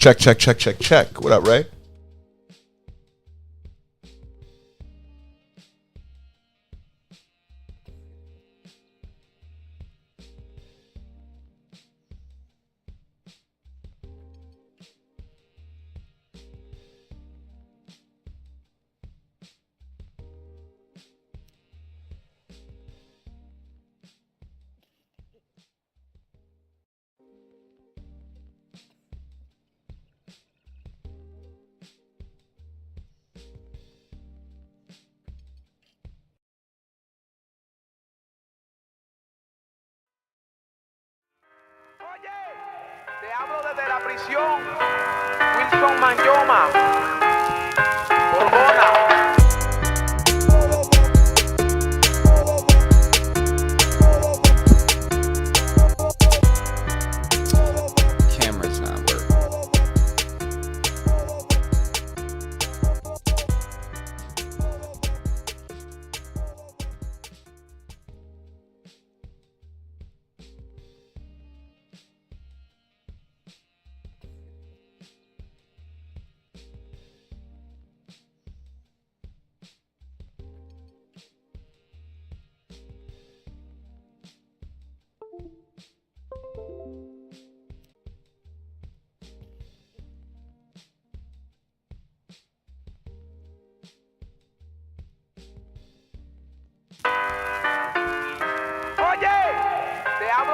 Check, check, check, check, check. What up, Ray? Te hablo desde la prisión, Wilson Manyoma, Borbona. Camera's not working.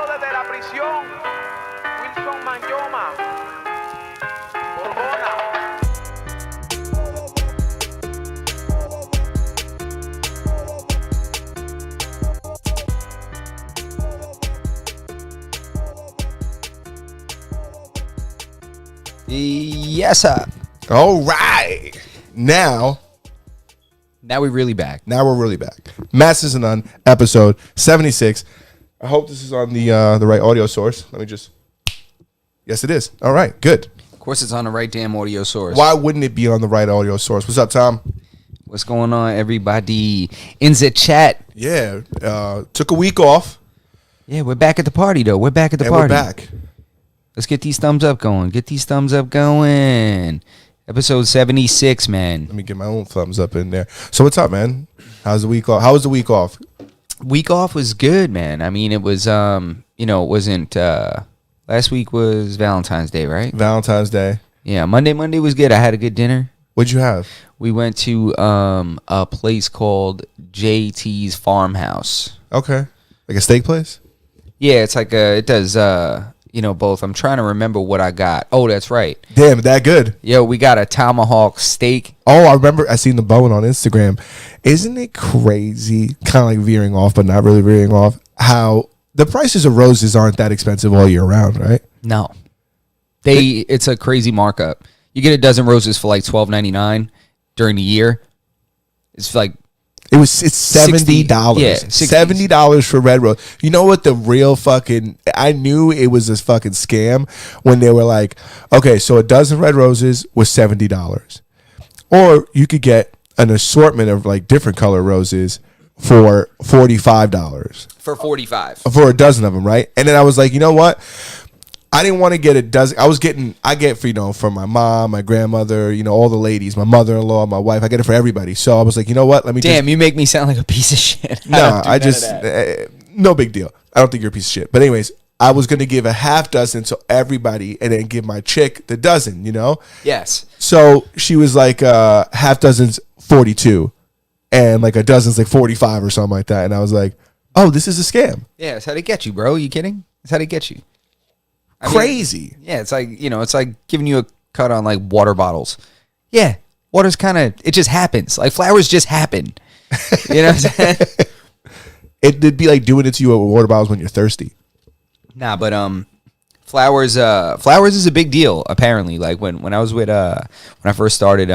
Desde la prisión, Wilson Manyoma, Borbona. Yes, sir. All right. Now we're really back. Now we're really back. Masters and None, episode 76. I hope this is on the right audio source. Let me just. Yes, it is. All right, good. Of course, it's on the right damn audio source. Why wouldn't it be on the right audio source? What's up, Tom? What's going on, everybody? In the chat. Yeah, took a week off. Yeah, we're back at the party, though. We're back at the and party. We're back. Let's get these thumbs up going. Get these thumbs up going. Episode 76, man. Let me get my own thumbs up in there. So what's up, man? How's the week off? How was the week off? Week off was good, man. I mean, it was, it wasn't, last week was Valentine's Day, right? Valentine's Day. Yeah, Monday was good. I had a good dinner. What'd you have? We went to a place called JT's Farmhouse. Okay. Like a steak place? Yeah, it's like it does, both. I'm trying to remember what I got. Oh, that's right. Damn, that good. Yo, we got a tomahawk steak. Oh, I remember. I seen the bone on Instagram. Isn't it crazy? Kind of like veering off, but not really veering off. How the prices of roses aren't that expensive all year round, right? No, it's a crazy markup. You get a dozen roses for like $12.99 during the year. It's like it's $70. Yeah, $70 for red rose. You know what the real fucking? I knew it was a fucking scam when they were like, okay, so a dozen red roses was $70, or you could get an assortment of like different color roses for $45 for 45 for a dozen of them, right? And then I was like, you know what? I didn't want to get a dozen. I get for, for my mom, my grandmother, all the ladies, my mother-in-law, my wife. I get it for everybody. So I was like, you know what? You make me sound like a piece of shit. No, no big deal. I don't think you're a piece of shit. But anyways, I was going to give a half dozen to everybody and then give my chick the dozen, Yes. So she was like, half dozen's 42 and like a dozen's like 45 or something like that. And I was like, oh, this is a scam. Yeah, that's how they get you, bro. You kidding? That's how they get you. Crazy. Yeah, it's like, it's like giving you a cut on like water bottles. Yeah, water's it just happens. Like flowers just happen. You know what I'm saying? It'd be like doing it to you with water bottles when you're thirsty. Nah, but flowers is a big deal apparently. Like when I was with when I first started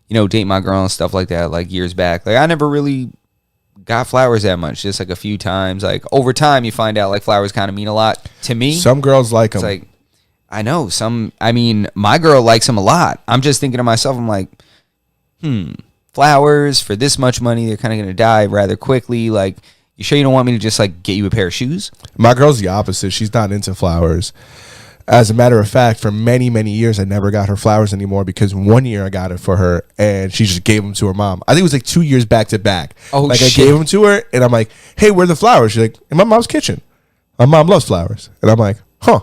dating my girl and stuff like that, like years back. Like I never really got flowers that much, just like a few times. Like over time you find out like flowers kind of mean a lot to me. Some girls like them. It's like, I know my girl likes them a lot. I'm just thinking to myself, I'm like, flowers for this much money, they're kind of going to die rather quickly. Like, you sure you don't want me to just like get you a pair of shoes? My girl's the opposite. She's not into flowers. As a matter of fact, for many, many years, I never got her flowers anymore because one year I got it for her and she just gave them to her mom. I think it was like 2 years back to back. Oh, like shit. I gave them to her and I'm like, hey, where are the flowers? She's like, in my mom's kitchen. My mom loves flowers. And I'm like, huh.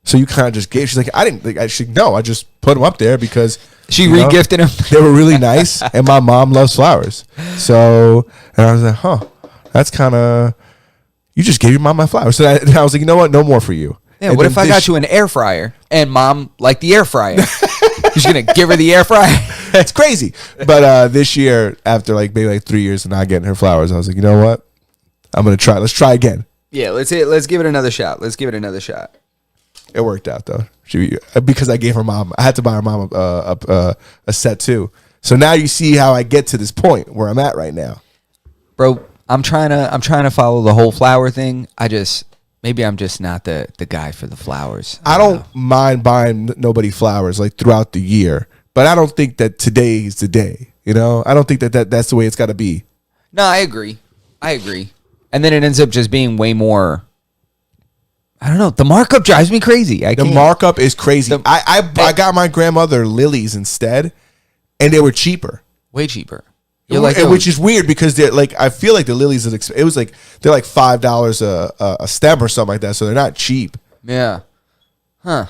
So you kind of just gave. She's like, I didn't. Like, she's like, no, I just put them up there because She re-gifted him. they were really nice, and my mom loves flowers. So, and I was like, huh, that's kind of. You just gave your mom my flowers. So I was like, you know what? No more for you. Yeah, And what then if I got you an air fryer and mom liked the air fryer? You're just gonna give her the air fryer? It's crazy. But this year, after like maybe like 3 years of not getting her flowers, I was like, you know what? I'm gonna try. Let's try again. Yeah, let's give it another shot. Let's give it another shot. It worked out though. Because I gave her mom. I had to buy her mom a set too. So now you see how I get to this point where I'm at right now. Bro, I'm trying to follow the whole flower thing. Maybe I'm just not the guy for the flowers. I don't mind buying nobody flowers like throughout the year, but I don't think that today is the day. You know, I don't think that's the way it's got to be. No, I agree. And then it ends up just being way more. I don't know. The markup drives me crazy. The markup is crazy. I got my grandmother lilies instead, and they were cheaper. Way cheaper. Which is weird because they're like, I feel like the lilies it was like they're like $5 a stem or something like that, so they're not cheap. Yeah. Huh.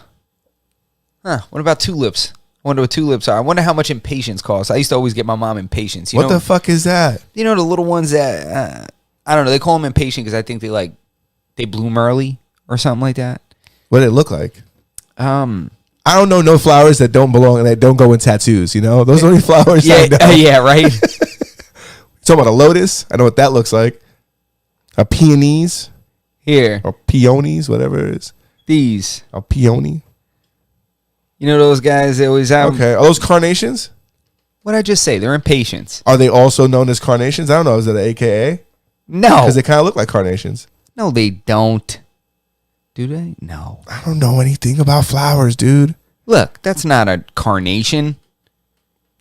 What about tulips? I wonder what tulips are. I wonder how much impatiens cost. I used to always get my mom impatiens. What the fuck is that? You know the little ones that I don't know. They call them impatient because I think they bloom early or something like that. What did it look like? I don't know no flowers that don't belong and that don't go in tattoos. You know, those are only flowers. Yeah, I know. yeah, right. Talking about a lotus. I know what that looks like. A peonies. Here. Or peonies, whatever it is. These. A peony. You know those guys, they always have. Okay. Are those carnations? What'd I just say? They're impatiens. Are they also known as carnations? I don't know. Is it an AKA? No. Because they kind of look like carnations. No, they don't. Do they? No. I don't know anything about flowers, dude. Look, that's not a carnation.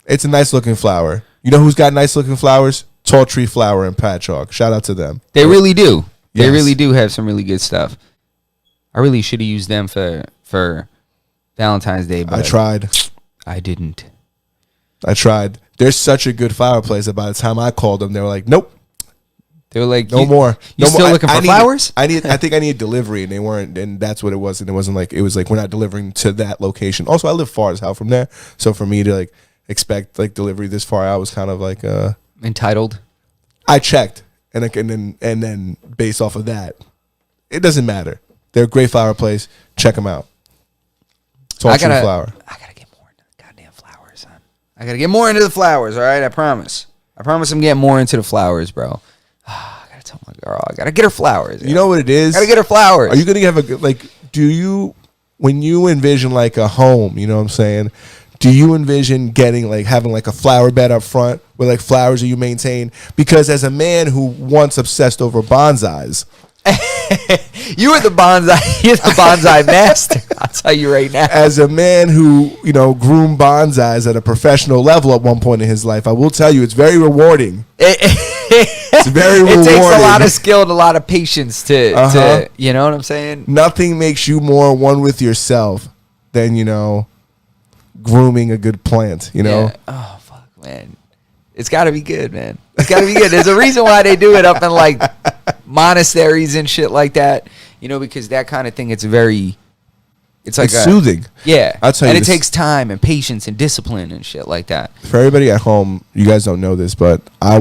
It's a nice looking flower. You know who's got nice looking flowers? Tall Tree Flower and Patchogue. Shout out to them. They really do. Yes. They really do have some really good stuff. I really should have used them for Valentine's Day, but I tried. I didn't. I tried. There's such a good flower place that by the time I called them, they were like, nope. They were like, no more. You no still more. looking for flowers? I think I needed delivery, and they weren't. And that's what it was. And it wasn't like, it was like, we're not delivering to that location. Also, I live far as hell from there, so for me to like expect like delivery this far out was kind of like entitled. I checked, and then based off of that, it doesn't matter. They're a great flower place. Check them out. Tall Tree Flower. I gotta get more into the goddamn flowers, son. I gotta get more into the flowers. All right, I promise. I'm getting more into the flowers, bro. I gotta tell my girl. I gotta get her flowers. You know what it is? Gotta get her flowers. Are you gonna have a like? Do you, when you envision like a home? You know what I'm saying? Do you envision getting like having like a flower bed up front with like flowers that you maintain? Because as a man who once obsessed over bonsais, you were the bonsai. You're the bonsai master. I'll tell you right now. As a man who groomed bonsais at a professional level at one point in his life, I will tell you it's very rewarding. It's very rewarding. It takes a lot of skill and a lot of patience to you know what I'm saying? Nothing makes you more one with yourself than grooming a good plant. Yeah. Oh fuck, man. It's got to be good, man. It's got to be good. There's a reason why they do it up in like monasteries and shit like that. Because that kind of thing, it's like it's soothing. Yeah. I'll tell you. And it takes time and patience and discipline and shit like that. For everybody at home, you guys don't know this, but I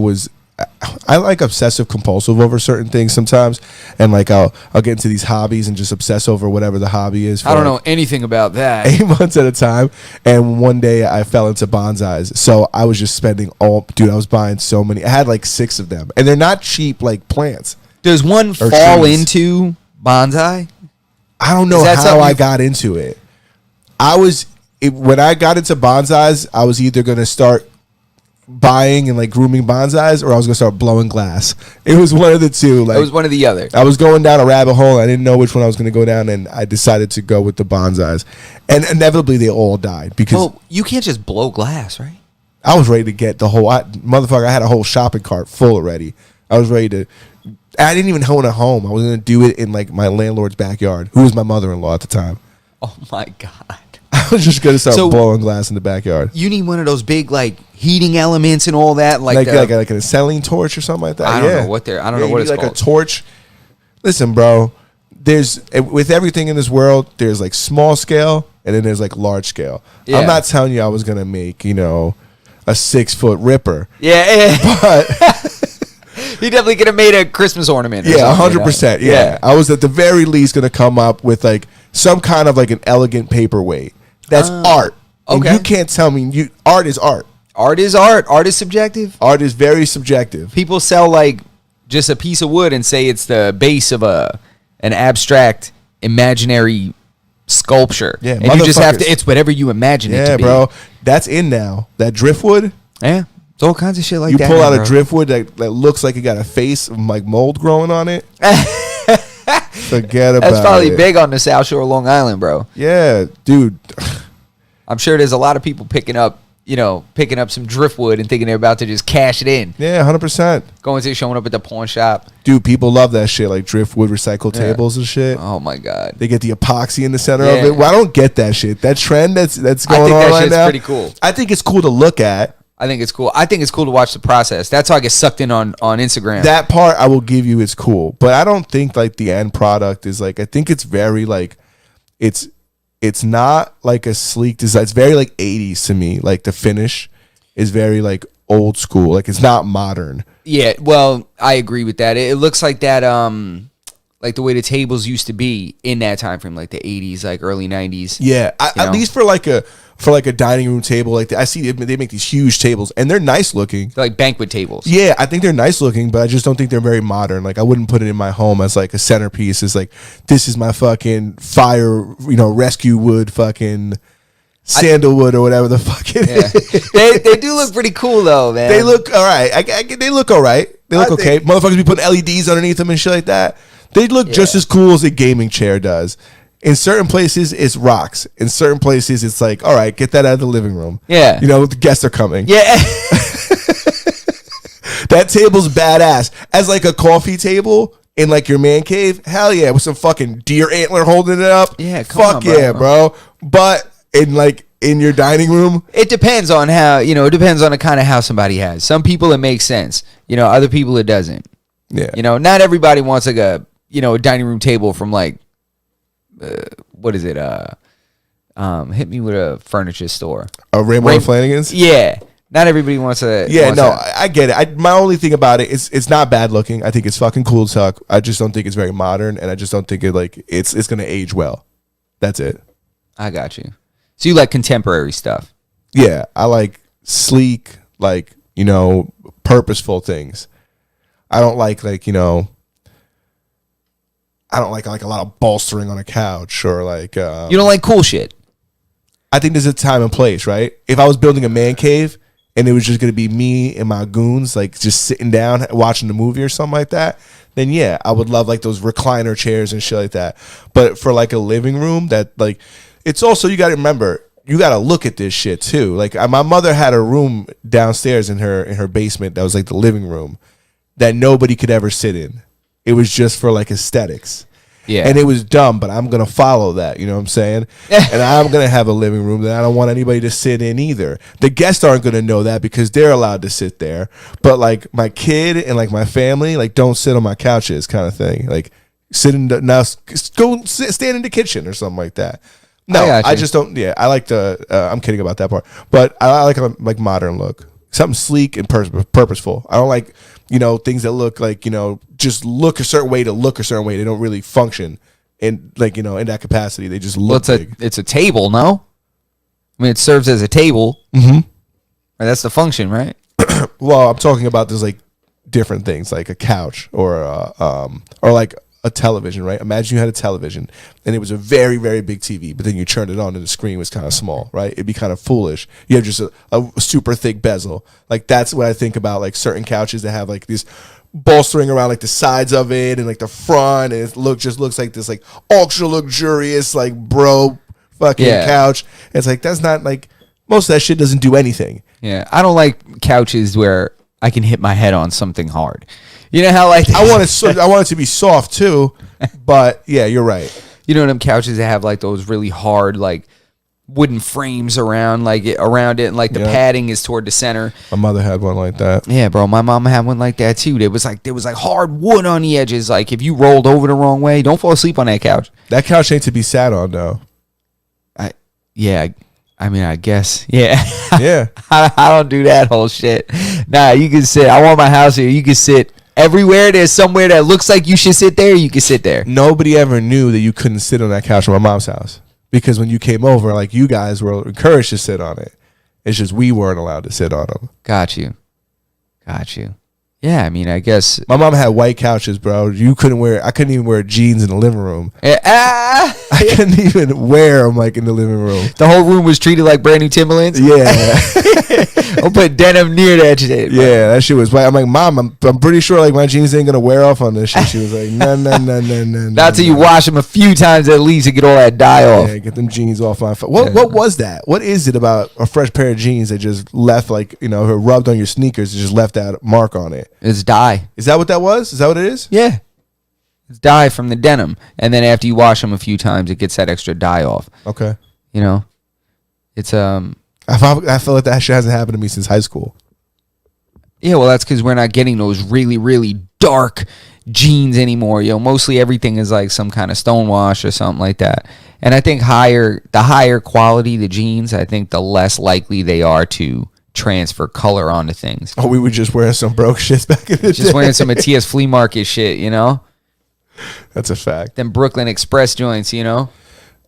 like obsessive compulsive over certain things sometimes, and like I'll get into these hobbies and just obsess over whatever the hobby is. I don't know anything about that. 8 months at a time, and one day I fell into bonsais, so I was just spending I was buying so many. I had like 6 of them, and they're not cheap like plants. Does one fall into bonsai? I don't know how I got into it. When I got into bonsais, I was either gonna start buying and like grooming bonsais, or I was gonna start blowing glass. It was one of the two. Like, it was one or the other. I was going down a rabbit hole. I didn't know which one I was gonna go down, and I decided to go with the bonsais. And inevitably, they all died because you can't just blow glass, right? I was ready to get the whole motherfucker. I had a whole shopping cart full already. I was ready to. I didn't even own a home. I was gonna do it in like my landlord's backyard, who was my mother-in-law at the time. Oh my god. I was just gonna start So- blowing glass in the backyard, You need one of those big like heating elements and all that, like an acetylene torch or something like that. I don't know what they're. I don't know you what need it's like called. a torch. Listen, bro. There's with everything in this world. There's like small scale, and then there's like large scale. Yeah. I'm not telling you I was gonna make a 6-foot ripper, Yeah, but he definitely could have made a Christmas ornament. or yeah, something, 100%. you know? Yeah, I was at the very least gonna come up with like some kind of like an elegant paperweight. That's art. okay. And you can't tell me art is art. Art is art. Art is subjective. Art is very subjective. People sell like just a piece of wood and say it's the base of an abstract imaginary sculpture. Yeah, and you just have to. motherfuckers. It's whatever you imagine it Yeah, to be. bro. That's in now. That driftwood. Yeah, it's all kinds of shit like You that. pull now, out bro. a driftwood that looks like it got a face of like mold growing on it. Forget about it. That's probably big on the South Shore of Long Island, bro. Yeah, dude. I'm sure there's a lot of people picking up some driftwood and thinking they're about to just cash it in. Yeah, 100%. Showing up at the pawn shop. Dude, people love that shit, like driftwood recycled tables and shit. Oh my god. They get the epoxy in the center of Yeah. it. Well, I don't get that shit. That trend that's going I think on that right shit's now. pretty cool. I think it's cool to look at. I think it's cool. I think it's cool to watch the process. That's how I get sucked in on Instagram. That part I will give you is cool, but I don't think like the end product is like. I think it's very like, it's not like a sleek design. It's very like 80s to me. Like the finish is very like old school. Like it's not modern. Yeah, well, I agree with that. It looks like that, like the way the tables used to be in that time frame, like the 80s, like early 90s. Yeah, at know? least for like a dining room table. Like I see they make these huge tables and they're nice looking. They're like banquet tables. Yeah, I think they're nice looking, but I just don't think they're very modern. Like I wouldn't put it in my home as like a centerpiece. It's like this is my fucking fire, rescue wood, fucking sandalwood or whatever the fuck it is. they do look pretty cool though, man. They look all right. They look all right. They look I okay. think- Motherfuckers be putting LEDs underneath them and shit like that. They look just as cool as a gaming chair does. In certain places, it's rocks. In certain places, it's like, all right, get that out of the living room. Yeah. The guests are coming. Yeah. That table's badass. As like a coffee table in like your man cave, hell yeah, with some fucking deer antler holding it up. Yeah, come fuck on, bro. yeah, bro. But in your dining room, It depends on how, it depends on the kind of house somebody has. Some people it makes sense. Other people it doesn't. yeah, Not everybody wants like a dining room table from like, what is it? Hit me with a furniture store. a Rainbow Flanagan's. Yeah. Not everybody wants a. Yeah, wants no, that. I get it. My only thing about it is it's not bad looking. I think it's fucking cool as fuck. I just don't think it's very modern, and I just don't think it's gonna age well. That's it. I got you. So you like contemporary stuff? Yeah, I like sleek, like purposeful things. I don't like I don't like a lot of bolstering on a couch or like. You don't like cool shit? I think there's a time and place, right? If I was building a man cave and it was just gonna be me and my goons, like just sitting down watching the movie or something like that, then yeah, I would love like those recliner chairs and shit like that. But for like a living room, that like, it's also, you got to remember, you got to look at this shit too. Like my mother had a room downstairs in her basement that was like the living room that nobody could ever sit in. It was just for like aesthetics. Yeah. And it was dumb, but I'm going to follow that. You know what I'm saying? And I'm going to have a living room that I don't want anybody to sit in either. The guests aren't going to know that because they're allowed to sit there. But like my kid and like my family, like don't sit on my couches kind of thing. Like sit in stand in the kitchen or something like that. No, I just don't. Yeah, I like I'm kidding about that part. But I like a like modern look. Something sleek and purposeful. I don't like, things that look like, just look a certain way to look a certain way. They don't really function in like, in that capacity. They just look big. It's a table, no? I mean, it serves as a table. Mm-hmm. That's the function, right? Well, I'm talking about there's like different things like a couch or like a television, right? Imagine you had a television and it was a very, very big TV, but then you turned it on and the screen was kind of small, right? It'd be kind of foolish. You have just a super thick bezel. Like that's what I think about, like certain couches that have like these bolstering around like the sides of it and like the front, and it just looks like this like ultra luxurious like bro fucking couch. It's like that's not like, most of that shit doesn't do anything. Yeah, I don't like couches where I can hit my head on something hard. You know how like I want it to be soft too, but yeah, you're right. You know them couches that have like those really hard like wooden frames around it, and like the padding is toward the center. My mother had one like that. Yeah, bro. My mom had one like that too. There was like hard wood on the edges. Like if you rolled over the wrong way, don't fall asleep on that couch. That couch ain't to be sat on though. I mean, I guess. Yeah. Yeah. I don't do that whole shit. Nah, you can sit. I want my house here. You can sit everywhere. There's somewhere that looks like you should sit there. You can sit there. Nobody ever knew that you couldn't sit on that couch at my mom's house. Because when you came over, like, you guys were encouraged to sit on it. It's just we weren't allowed to sit on them. Got you. Yeah, I mean, I guess. My mom had white couches, bro. I couldn't even wear jeans in the living room. I couldn't even wear them, like, in the living room. The whole room was treated like brand new Timberlands? Yeah. I'll put denim near that shit. Yeah, that shit was white. I'm like, Mom, I'm pretty sure, like, my jeans ain't going to wear off on this shit. She was like, no. Not till you wash them a few times at least to get all that dye off. Yeah, get them jeans off my foot. What was that? What is it about a fresh pair of jeans that just left, like, you know, rubbed on your sneakers and just left that mark on it? It's dye. Is that what that was? Is that what it is? Yeah. It's dye from the denim. And then after you wash them a few times, it gets that extra dye off. Okay. You know? It's, I feel like that shit hasn't happened to me since high school. Yeah, well, that's because we're not getting those really, really dark jeans anymore. Mostly everything is like some kind of stonewash or something like that. And I think the higher quality the jeans, I think the less likely they are to transfer color onto things. Oh, we were just wearing some broke shit back in the day. Just wearing some Matthias flea market shit, you know? That's a fact. Them Brooklyn Express joints, you know?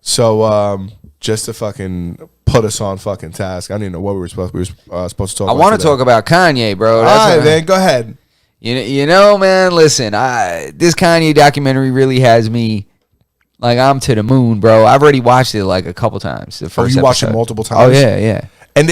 So, just to fucking put us on fucking task, I don't even know what we were supposed to talk about. I want to talk about Kanye, bro. All right, man, go ahead. You know, man, listen, this Kanye documentary really has me, like, I'm to the moon, bro. I've already watched it, like, a couple times. The first you watched it multiple times? Oh, yeah. And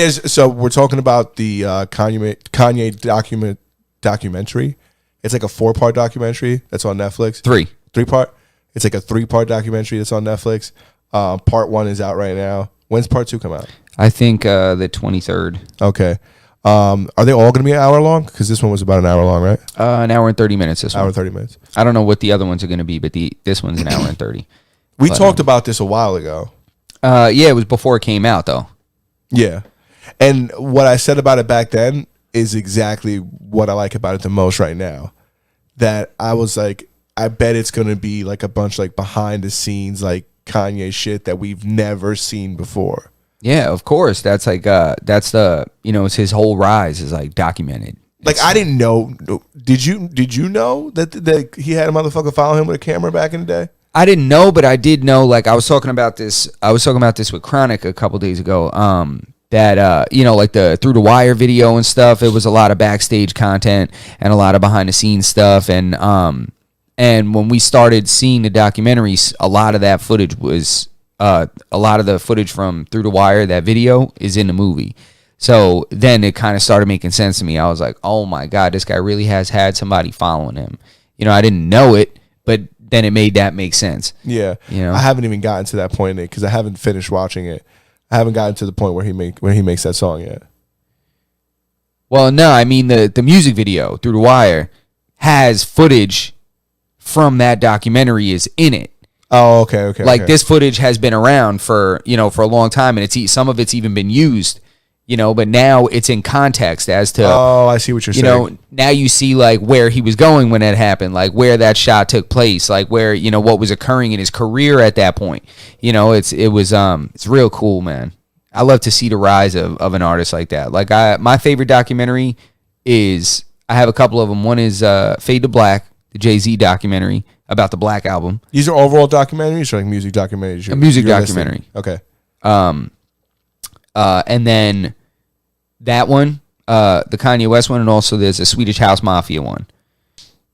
we're talking about the Kanye documentary. It's like a 4-part documentary that's on Netflix. 3-part. It's like a 3-part documentary that's on Netflix. Part 1 is out right now. When's part 2 come out? I think the 23rd. Okay. Are they all going to be an hour long? Because this one was about an hour long, right? An hour and 30 minutes. This one. Hour and 30 minutes. I don't know what the other ones are going to be, but this one's an hour and 30. We talked about this a while ago. Yeah, it was before it came out, though. Yeah. And what I said about it back then is exactly what I like about it the most right now. That I was like, I bet it's going to be like a bunch like behind the scenes, like Kanye shit that we've never seen before. Yeah, of course. That's like, that's the, it's his whole rise is like documented. Like, I didn't know. Did you know that he had a motherfucker follow him with a camera back in the day? I didn't know, but I did know. Like, I was talking about this with Chronic a couple days ago. That like the Through the Wire video and stuff. It was a lot of backstage content and a lot of behind the scenes stuff. And when we started seeing the documentaries, a lot of that footage was a lot of the footage from Through the Wire. That video is in the movie. So then it kind of started making sense to me. I was like, oh my God, this guy really has had somebody following him. I didn't know it, but then it made that make sense. Yeah. I haven't even gotten to that point in it because I haven't finished watching it. I haven't gotten to the point where he makes that song yet. Well, no, I mean the music video Through the Wire has footage from that documentary is in it. Oh, okay. Like this footage has been around for a long time, and some of it's even been used. But now it's in context as to. Oh, I see what you're saying. Now you see like where he was going when that happened, like where that shot took place, like where what was occurring in his career at that point. It's real cool, man. I love to see the rise of an artist like that. Like my favorite documentary is I have a couple of them. One is Fade to Black, the Jay-Z documentary about the Black Album. These are overall documentaries or like music documentaries? A music documentary. Listening? Okay. And then that one, the Kanye West one, and also there's a Swedish House Mafia one.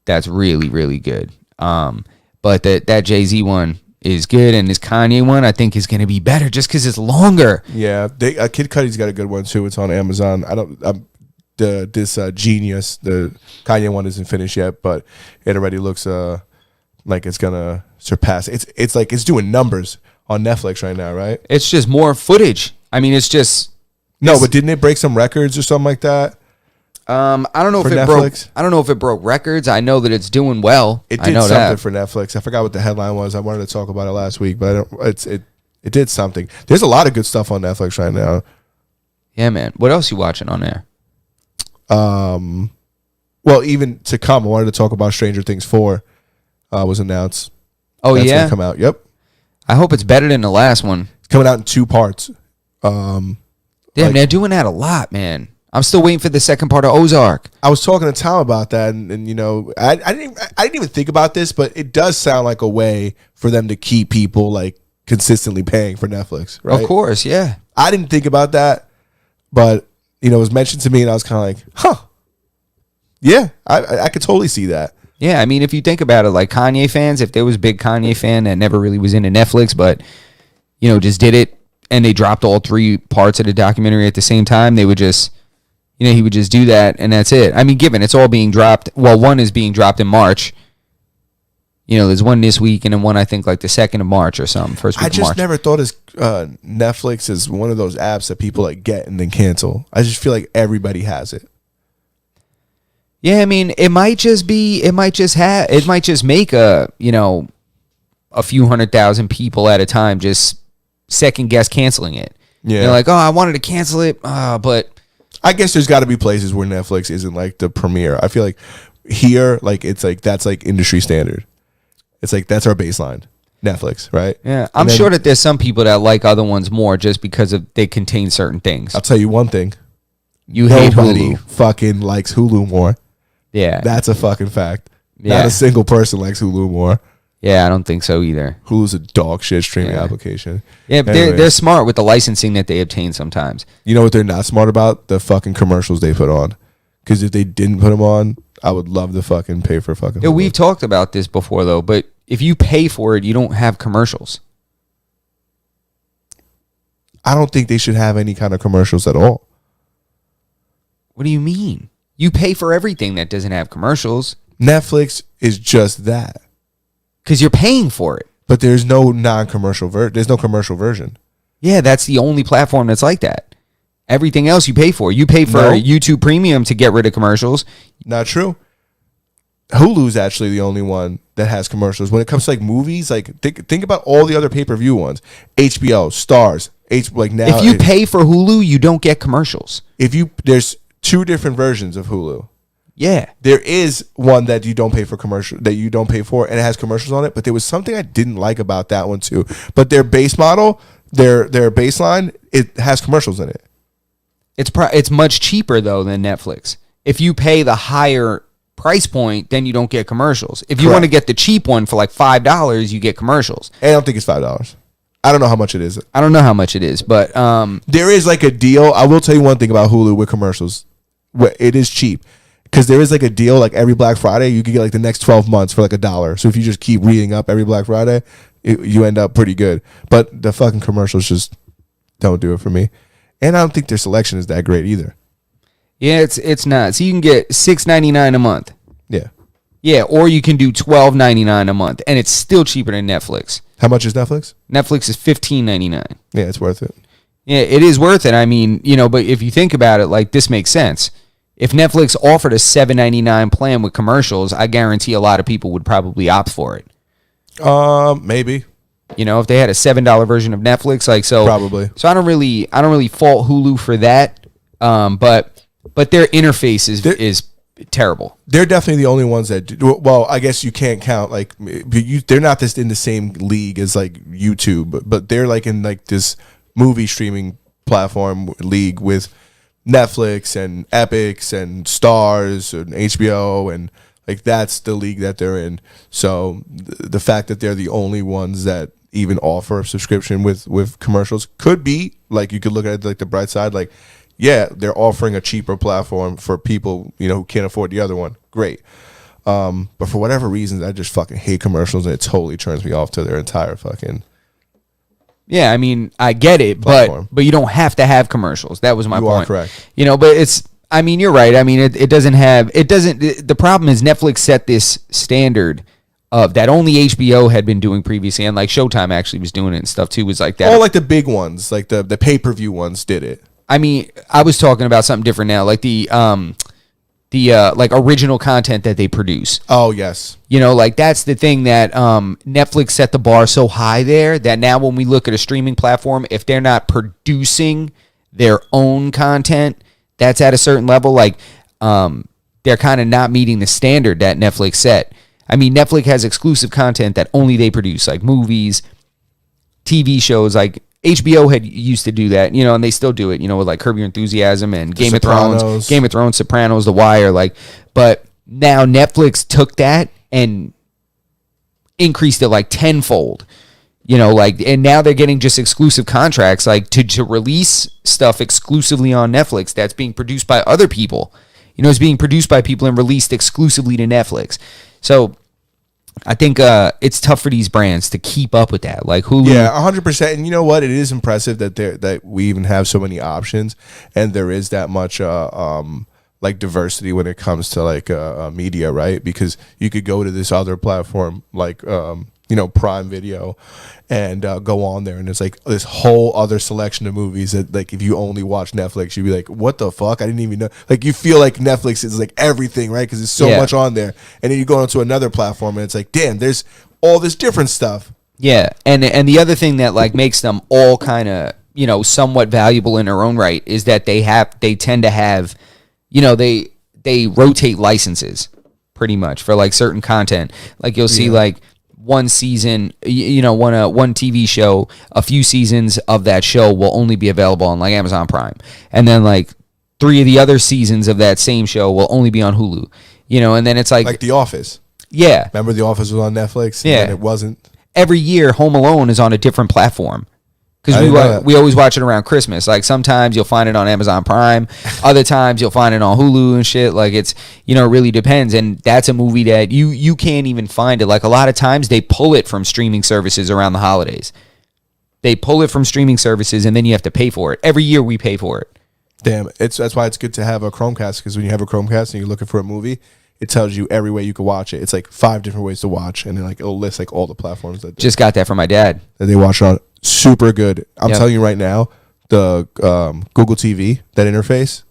That's really, really good. But that Jay-Z one is good, and this Kanye one I think is going to be better just because it's longer. Yeah, Kid Cudi's got a good one too. It's on Amazon. This Genius, the Kanye one isn't finished yet, but it already looks like it's gonna surpass. It's like it's doing numbers on Netflix right now, right? It's just more footage. I mean, it's just... No, but didn't it break some records or something like that? I don't know For if it Netflix? broke. I don't know if it broke records. I know that it's doing well. It I did know something that. for Netflix. I forgot what the headline was. I wanted to talk about it last week, but it did something. There's a lot of good stuff on Netflix right now. Yeah, man. What else you watching on there? Well, even to come, I wanted to talk about Stranger Things 4 was announced. Oh, That's yeah? gonna come out. Yep. I hope it's better than the last one. It's coming out in 2 parts. Damn, Like- they're doing that a lot, man. I'm still waiting for the second part of Ozark. I was talking to Tom about that, and you know, I didn't even think about this, but it does sound like a way for them to keep people like consistently paying for Netflix, right? Of course, yeah. I didn't think about that, but you know, it was mentioned to me, and I was kind of like, huh, yeah, I could totally see that. Yeah, I mean, if you think about it, like Kanye fans, if there was a big Kanye fan that never really was into Netflix, but, you know, just did it, and they dropped all 3 parts of the documentary at the same time, they would just, you know, he would just do that, and that's it. I mean, given it's all being dropped, well, one is being dropped in March. You know, there's one this week, and then one, I think, like the 2nd of March or something, first week I of just March. never thought as Netflix is one of those apps that people like get and then cancel. I just feel like everybody has it. Yeah, I mean, it might just make a, you know, a few 100,000 people at a time just second guess canceling it. Yeah. They're like, oh, I wanted to cancel it, but I guess there's got to be places where Netflix isn't like the premiere. I feel like here, like it's like that's like industry standard. It's like that's our baseline, Netflix, right? yeah, And I'm then- sure that there's some people that like other ones more just because of they contain certain things. I'll tell you one thing: You hate nobody Hulu. fucking likes Hulu more. Yeah, That's a fucking fact. Yeah. Not a single person likes Hulu more. yeah, I don't think so either. Hulu's a dog shit streaming Yeah. application. Yeah, but Anyways, they're smart with the licensing that they obtain sometimes. you know what they're not smart about? The fucking commercials they put on. Because if they didn't put them on, I would love to fucking pay for fucking Yeah, Hulu. we've talked about this before though, but if you pay for it, you don't have commercials. I don't think they should have any kind of commercials at all. What do you mean? You pay for everything that doesn't have commercials Netflix is just that. because you're paying for it. But there's no non-commercial there's no commercial version. Yeah, that's the only platform that's like that. Everything else you pay for. You pay for No. YouTube Premium to get rid of commercials. Not true. Hulu's actually the only one that has commercials. When it comes to like movies, like think about all the other pay-per-view ones. HBO, Stars, like now If you pay for Hulu, you don't get commercials. there's 2 different versions of Hulu. Yeah. There is one that you don't pay for and it has commercials on it, but there was something I didn't like about that one too. But their base model, their baseline, it has commercials in it. It's much cheaper though than Netflix. If you pay the higher price point, then you don't get commercials. If you Correct. want to get the cheap one for like $5, you get commercials. And I don't think it's $5. I don't know how much it is. I don't know how much it is, but There is like a deal. I will tell you one thing about Hulu with commercials. It is cheap because there is like a deal. Like every Black Friday, you can get like the next 12 months for like $1. So if you just keep reading up every Black Friday, you end up pretty good. But the fucking commercials just don't do it for me. And I don't think their selection is that great either. yeah, it's not. So you can get $6.99 a month. Yeah. Yeah, or you can do $12.99 a month, and it's still cheaper than Netflix. How much is Netflix? Netflix is $15.99. Yeah, it's worth it. Yeah, it is worth it. I mean, you know, but if you think about it, like this makes sense. If Netflix offered a $7.99 plan with commercials, I guarantee a lot of people would probably opt for it. Maybe. You know, if they had a $7 version of Netflix, like so. Probably. So I don't really fault Hulu for that. But their interface is terrible. They're definitely the only ones that do. Well, I guess you can't count like they're not just in the same league as like YouTube, but they're like in like this movie streaming platform league with Netflix and Epics and Stars and HBO, and like that's the league that they're in. So the fact that they're the only ones that even offer a subscription with commercials could be like, you could look at it like the bright side, like, yeah, they're offering a cheaper platform for people, you know, who can't afford the other one. Great. But for whatever reasons, I just fucking hate commercials, and it totally turns me off to their entire fucking. Yeah, I mean, I get it, Platform. but you don't have to have commercials. That was my You point. are correct. You know, but I mean, you're right. I mean, the problem is Netflix set this standard of that only HBO had been doing previously, and like Showtime actually was doing it and stuff too, was like that. All like the big ones, like the pay-per-view ones did it. I mean, I was talking about something different now, like the like original content that they produce. Oh yes. You know, like that's the thing that Netflix set the bar so high there that now when we look at a streaming platform, if they're not producing their own content that's at a certain level, like they're kind of not meeting the standard that Netflix set. I mean, Netflix has exclusive content that only they produce, like movies, TV shows, like HBO had used to do that, you know, and they still do it, you know, with like Curb Your Enthusiasm and Game of Thrones, Sopranos, The Wire, like, but now Netflix took that and increased it like tenfold, you know, like, and now they're getting just exclusive contracts, like to release stuff exclusively on Netflix that's being produced by other people, you know, it's being produced by people and released exclusively to Netflix. So I think it's tough for these brands to keep up with that. Like Hulu. Yeah, 100%. And you know what? It is impressive that we even have so many options and there is that much like diversity when it comes to like media, right? Because you could go to this other platform like you know, Prime Video and go on there and there's like this whole other selection of movies that like if you only watch Netflix you'd be like, what the fuck, I didn't even know. Like you feel like Netflix is like everything, right? Because there's so much on there. And then you go onto another platform and it's like, damn, there's all this different stuff. Yeah, and the other thing that like makes them all kind of, you know, somewhat valuable in their own right is that they tend to have, you know, they rotate licenses pretty much for like certain content. Like you'll see like one season, you know, one TV show, a few seasons of that show will only be available on like Amazon Prime, and then like 3 of the other seasons of that same show will only be on Hulu. You know, and then it's like The Office. Yeah, remember The Office was on Netflix? Yeah, and it wasn't. Every year, Home Alone is on a different platform. Because we always watch it around Christmas. Like sometimes you'll find it on Amazon Prime, other times you'll find it on Hulu and shit. Like it's, you know, it really depends. And that's a movie that you can't even find it. Like a lot of times they pull it from streaming services around the holidays. They pull it from streaming services and then you have to pay for it. Every year we pay for it. Damn, that's why it's good to have a Chromecast, because when you have a Chromecast and you're looking for a movie, it tells you every way you can watch it. It's like 5 different ways to watch, and then like it'll list like all the platforms that just got that from my dad that they watch on. Super good. I'm telling you right now, the Google TV, that interface,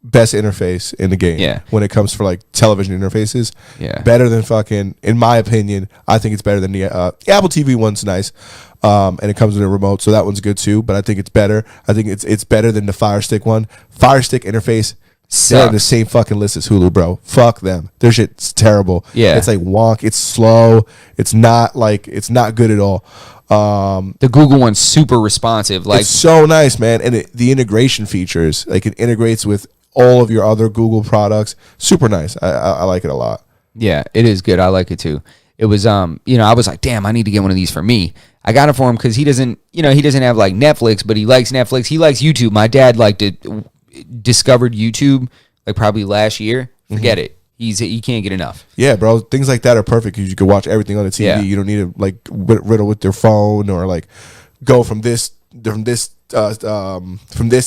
best interface in the game. Yeah. When it comes for like television interfaces. Yeah. Better than fucking, in my opinion, I think it's better than the Apple TV one's nice. And it comes with a remote, so that one's good too. But I think it's better. I think it's better than the Fire Stick one. Fire Stick interface, they're on the same fucking list as Hulu, bro. Fuck them. Their shit's terrible. Yeah. It's like wonk. It's slow. It's not good at all. The Google one's super responsive. Like it's so nice, man. And the integration features, like it integrates with all of your other Google products. Super nice. I like it a lot. Yeah, it is good. I like it too. It was, you know, I was like, damn, I need to get one of these for me. I got it for him because he doesn't have like Netflix, but he likes Netflix. He likes YouTube. My dad discovered YouTube like probably last year. Forget it. He can't get enough. Yeah, bro. Things like that are perfect because you can watch everything on the TV. Yeah. You don't need to like riddle with their phone or like go from this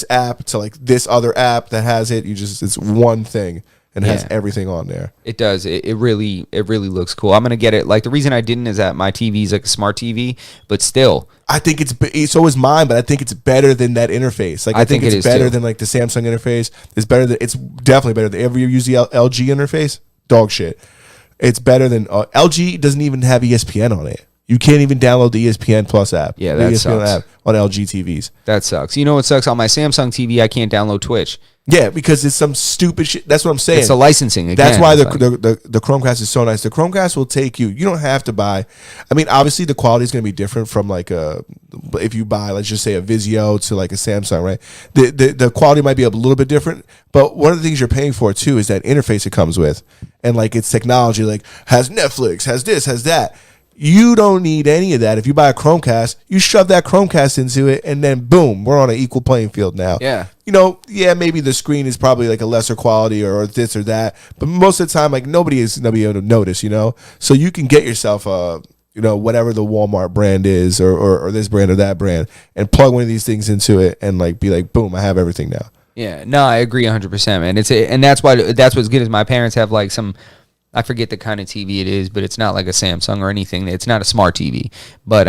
app to like this other app that has it. It's one thing and has everything on there. It does. It really looks cool. I'm gonna get it. Like the reason I didn't is that my TV is like a smart TV, but still, I think so is mine, but I think it's better than that interface. Like I think it's better than like the Samsung interface. It's definitely better than ever use the LG interface. Dog shit. It's better than LG doesn't even have ESPN on it. You can't even download the ESPN Plus app. Yeah, that sucks. App on LG TVs. That sucks. You know what sucks? On my Samsung TV, I can't download Twitch. Yeah, because it's some stupid shit. That's what I'm saying. It's the licensing again. That's why the Chromecast is so nice. The Chromecast will take you. You don't have to buy. I mean, obviously the quality is going to be different from like if you buy, let's just say a Vizio to like a Samsung, right? The quality might be a little bit different, but one of the things you're paying for too is that interface it comes with, and like its technology, like has Netflix, has this, has that. You don't need any of that. If you buy a Chromecast, you shove that Chromecast into it, and then boom, we're on an equal playing field now. Yeah. You know, yeah, maybe the screen is probably like a lesser quality or this or that, but most of the time, like nobody is gonna be able to notice. You know, so you can get yourself whatever the Walmart brand is, or this brand or that brand, and plug one of these things into it, and like be like, boom, I have everything now. Yeah. No, I agree 100%, man. And that's what's good is my parents have like some. I forget the kind of TV it is, but it's not like a Samsung or anything. It's not a smart TV, but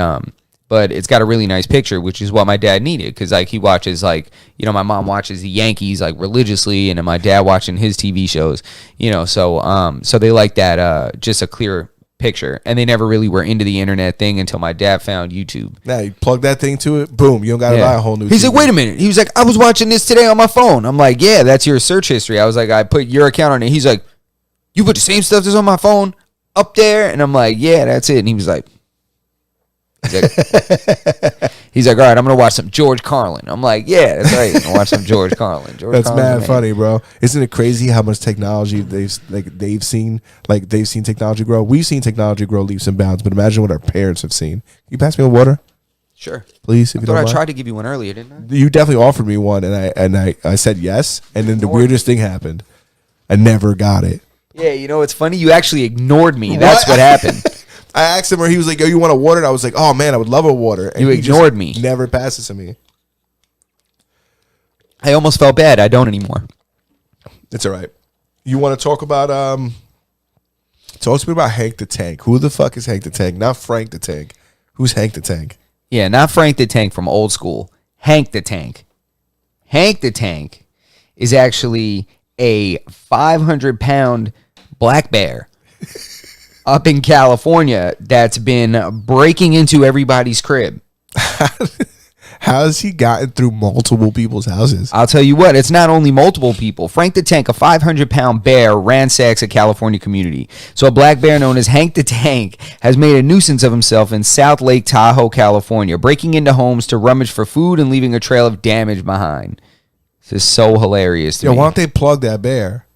but it's got a really nice picture, which is what my dad needed, because like he watches, like, you know, my mom watches the Yankees like religiously, and then my dad watching his TV shows, you know, so they like that, just a clear picture, and they never really were into the internet thing until my dad found YouTube. Now you plug that thing to it, boom, you don't gotta buy a whole new He's TV. like, wait a minute. He was like, I was watching this today on my phone. I'm like, yeah, that's your search history. I was like, I put your account on it. He's like, you put the same stuff that's on my phone up there? And I'm like, yeah, that's it. And he was like, he's like, all right, I'm gonna watch some George Carlin. I'm like, yeah, that's right. I'm gonna watch some George Carlin. That's mad funny, bro. Isn't it crazy how much technology they've seen technology grow? We've seen technology grow leaps and bounds, but imagine what our parents have seen. Can you pass me a water, Sure. please? If you don't I mind? tried to give you one earlier, didn't I? You definitely offered me one, and I said yes, and then the weirdest thing happened. I never got it. Yeah, you know, it's funny. You actually ignored me. That's what happened. I asked him, or he was like, "Yo, you want a water?" And I was like, "Oh man, I would love a water." And You he just ignored me. Never passes to me. I almost felt bad. I don't anymore. It's all right. You want to talk about talk to me about Hank the Tank? Who the fuck is Hank the Tank? Not Frank the Tank. Who's Hank the Tank? Yeah, not Frank the Tank from old school. Hank the Tank. Hank the Tank is actually a 500-pound black bear up in California that's been breaking into everybody's crib. How has he gotten through multiple people's houses? I'll tell you what, it's not only multiple people. Frank the Tank, a 500-pound bear, ransacks a California community. So a black bear known as Hank the Tank has made a nuisance of himself in South Lake Tahoe, California, breaking into homes to rummage for food and leaving a trail of damage behind. This is so hilarious to Yo, me. why don't they plug that bear?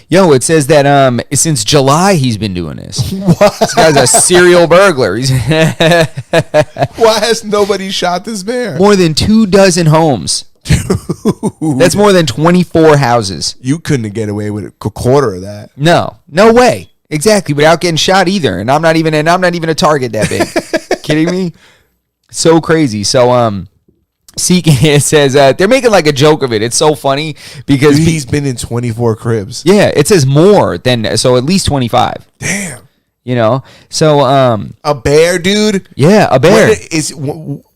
Yo, it says that since July he's been doing this. What? This guy's a serial burglar. He's Why has nobody shot this bear? more than 24 homes. That's more than 24 houses. You couldn't get away with a quarter of that. No way. Exactly, without getting shot either. And I'm not even a target that big. Kidding me? So crazy. So Seeking, it says they're making like a joke of it. It's so funny because Dude, he's been in 24 cribs. yeah, it says more than, so at least 25. Damn. You know, so A bear, dude. yeah, a bear.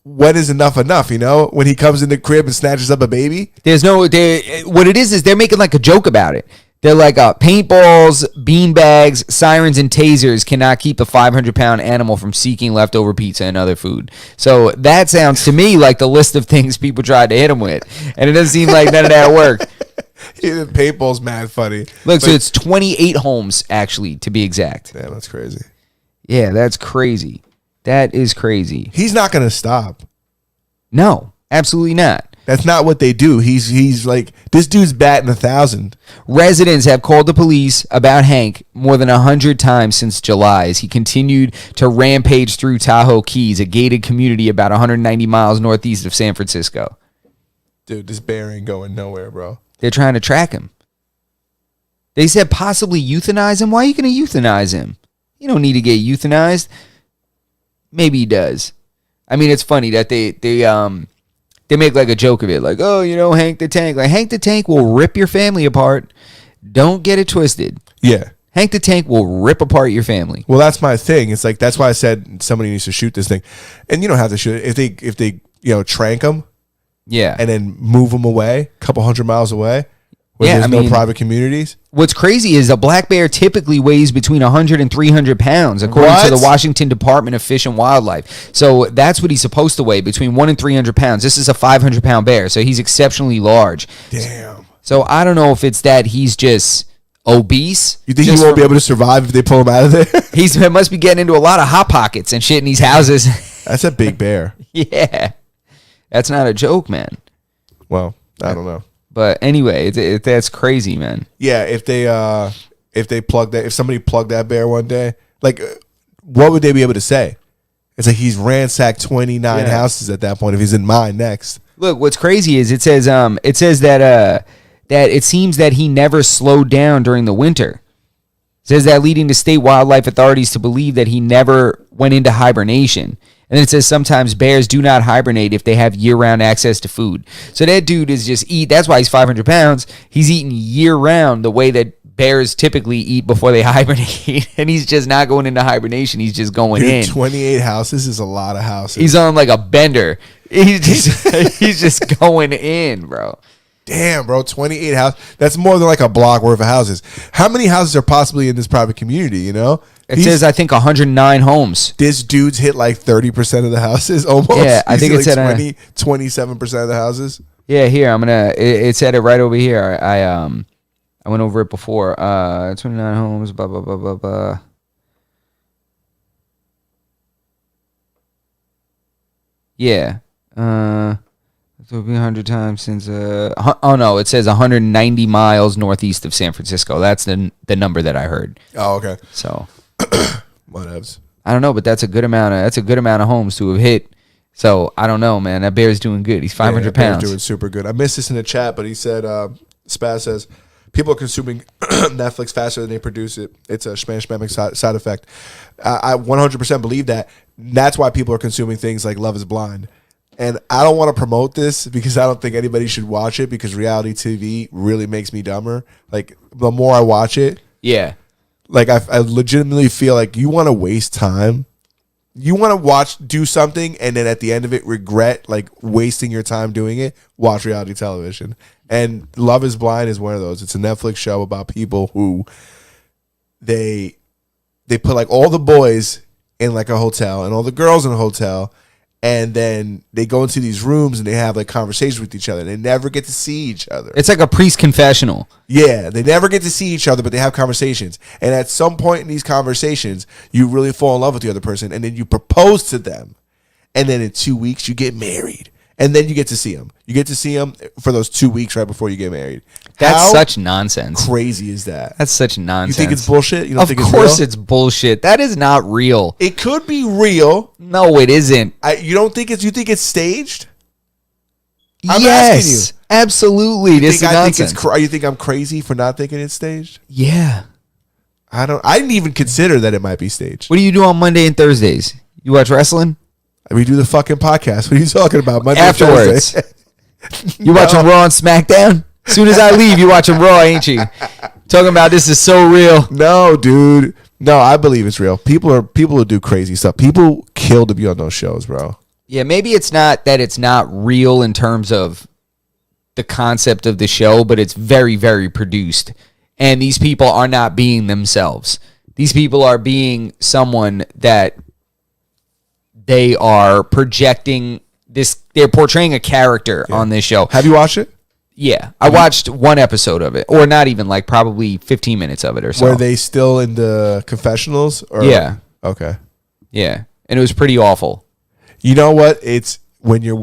What is enough? You know, when he comes in the crib and snatches up a baby. There's no, what it is they're making like a joke about it. They're like paintballs, beanbags, sirens, and tasers cannot keep a 500-pound animal from seeking leftover pizza and other food. So that sounds to me like the list of things people tried to hit him with, and it doesn't seem like none of that worked. The paintball's mad funny. Look, so it's 28 homes actually, to be exact. Damn, that's crazy. Yeah, that's crazy. That is crazy. He's not gonna stop. No, absolutely not. That's not what they do. He's like, this dude's batting 1,000. Residents have called the police about Hank more than 100 times since July as he continued to rampage through Tahoe Keys, a gated community about 190 miles northeast of San Francisco. Dude, this bear ain't going nowhere, bro. They're trying to track him. They said possibly euthanize him. Why are you going to euthanize him? You don't need to get euthanized. Maybe he does. I mean, it's funny that they make like a joke of it, like, oh, you know, Hank the Tank. Like, Hank the Tank will rip your family apart. Don't get it twisted. Yeah. Hank the Tank will rip apart your family. Well, that's my thing. It's like, that's why I said somebody needs to shoot this thing. And you don't have to shoot it. If they trank him Yeah. and then move him away, a couple 100 miles away, where Yeah, there's I no mean, private communities. What's crazy is a black bear typically weighs between 100 and 300 pounds, according to the What? Washington Department of Fish and Wildlife. So that's what he's supposed to weigh, between 1 and 300 pounds. This is a 500-pound bear, so he's exceptionally large. Damn. So I don't know if it's that he's just obese. You think he just won't be from- able to survive if they pull him out of there? He must be getting into a lot of hot pockets and shit in these houses. That's a big bear. Yeah. That's not a joke, man. Well, I don't know. But anyway, that's crazy, man. Yeah, if somebody plugged that bear one day, like, what would they be able to say? It's like he's ransacked 29 houses at that point if he's in mine next. Look, what's crazy is it says that it seems that he never slowed down during the winter. It says that leading to state wildlife authorities to believe that he never went into hibernation. And then it says sometimes bears do not hibernate if they have year-round access to food. So that dude is just that's why he's 500 pounds. He's eating year-round the way that bears typically eat before they hibernate, and he's just not going into hibernation. He's just going in. 28 houses is a lot of houses. He's on like a bender. He's just going in, bro. Damn, bro, 28 houses. That's more than like a block worth of houses. How many houses are possibly in this private community, you know? It says, I think, 109 homes. This dude's hit like 30% of the houses almost. Yeah, I think it's it's like at 27% of the houses. Yeah, here, I'm going to, it said it right over here. I went over it before. 29 homes, blah, blah, blah, blah, blah. Yeah. It's been 100 times since, oh no, it says 190 miles northeast of San Francisco. That's the number that I heard. Oh, okay. So, whatevs. I don't know, but that's a good amount of homes to have hit. So I don't know, man. That bear's doing good. He's 500 pounds. Bear's doing super good. I missed this in the chat, but he said, Spaz says, people are consuming Netflix faster than they produce it. It's a spam side effect. I 100% believe that. That's why people are consuming things like Love is Blind. And I don't want to promote this because I don't think anybody should watch it because reality TV really makes me dumber. Like, the more I watch it, Yeah. like I legitimately feel like you want to waste time. You want to do something and then at the end of it regret like wasting your time doing it. Watch reality television. And Love is Blind is one of those. It's a Netflix show about people who they put like all the boys in like a hotel and all the girls in a hotel, and then they go into these rooms and they have like conversations with each other. They never get to see each other. It's like a priest confessional. Yeah, they never get to see each other, but they have conversations. And at some point in these conversations, you really fall in love with the other person, and then you propose to them. And then in 2 weeks, you get married. And then you get to see them. You get to see them for those 2 weeks right before you get married. That's How such nonsense. crazy is that? That's such nonsense. You think it's bullshit? You don't think it's Of real? course it's bullshit. That is not real. It could be real. No, it isn't. You don't think it's? You think it's staged? I'm yes, asking you. absolutely. This is nonsense. You think I'm crazy for not thinking it's staged? Yeah. I didn't even consider that it might be staged. What do you do on Monday and Thursdays? You watch wrestling? We do the fucking podcast. What are you talking about? Monday Afterwards. You watching Raw and SmackDown? As soon as I leave, you watching Raw, ain't you? Talking about this is so real. No, dude. No, I believe it's real. People will do crazy stuff. People kill to be on those shows, bro. Yeah, maybe it's not that it's not real in terms of the concept of the show, but it's very, very produced. And these people are not being themselves. These people are being someone that they are projecting this. They're portraying a character on this show. Have you watched it? Yeah, I watched one episode of it, or not even, like probably 15 minutes of it or so. Were they still in the confessionals? Or? Yeah. Okay. Yeah, and it was pretty awful. You know what? It's when you're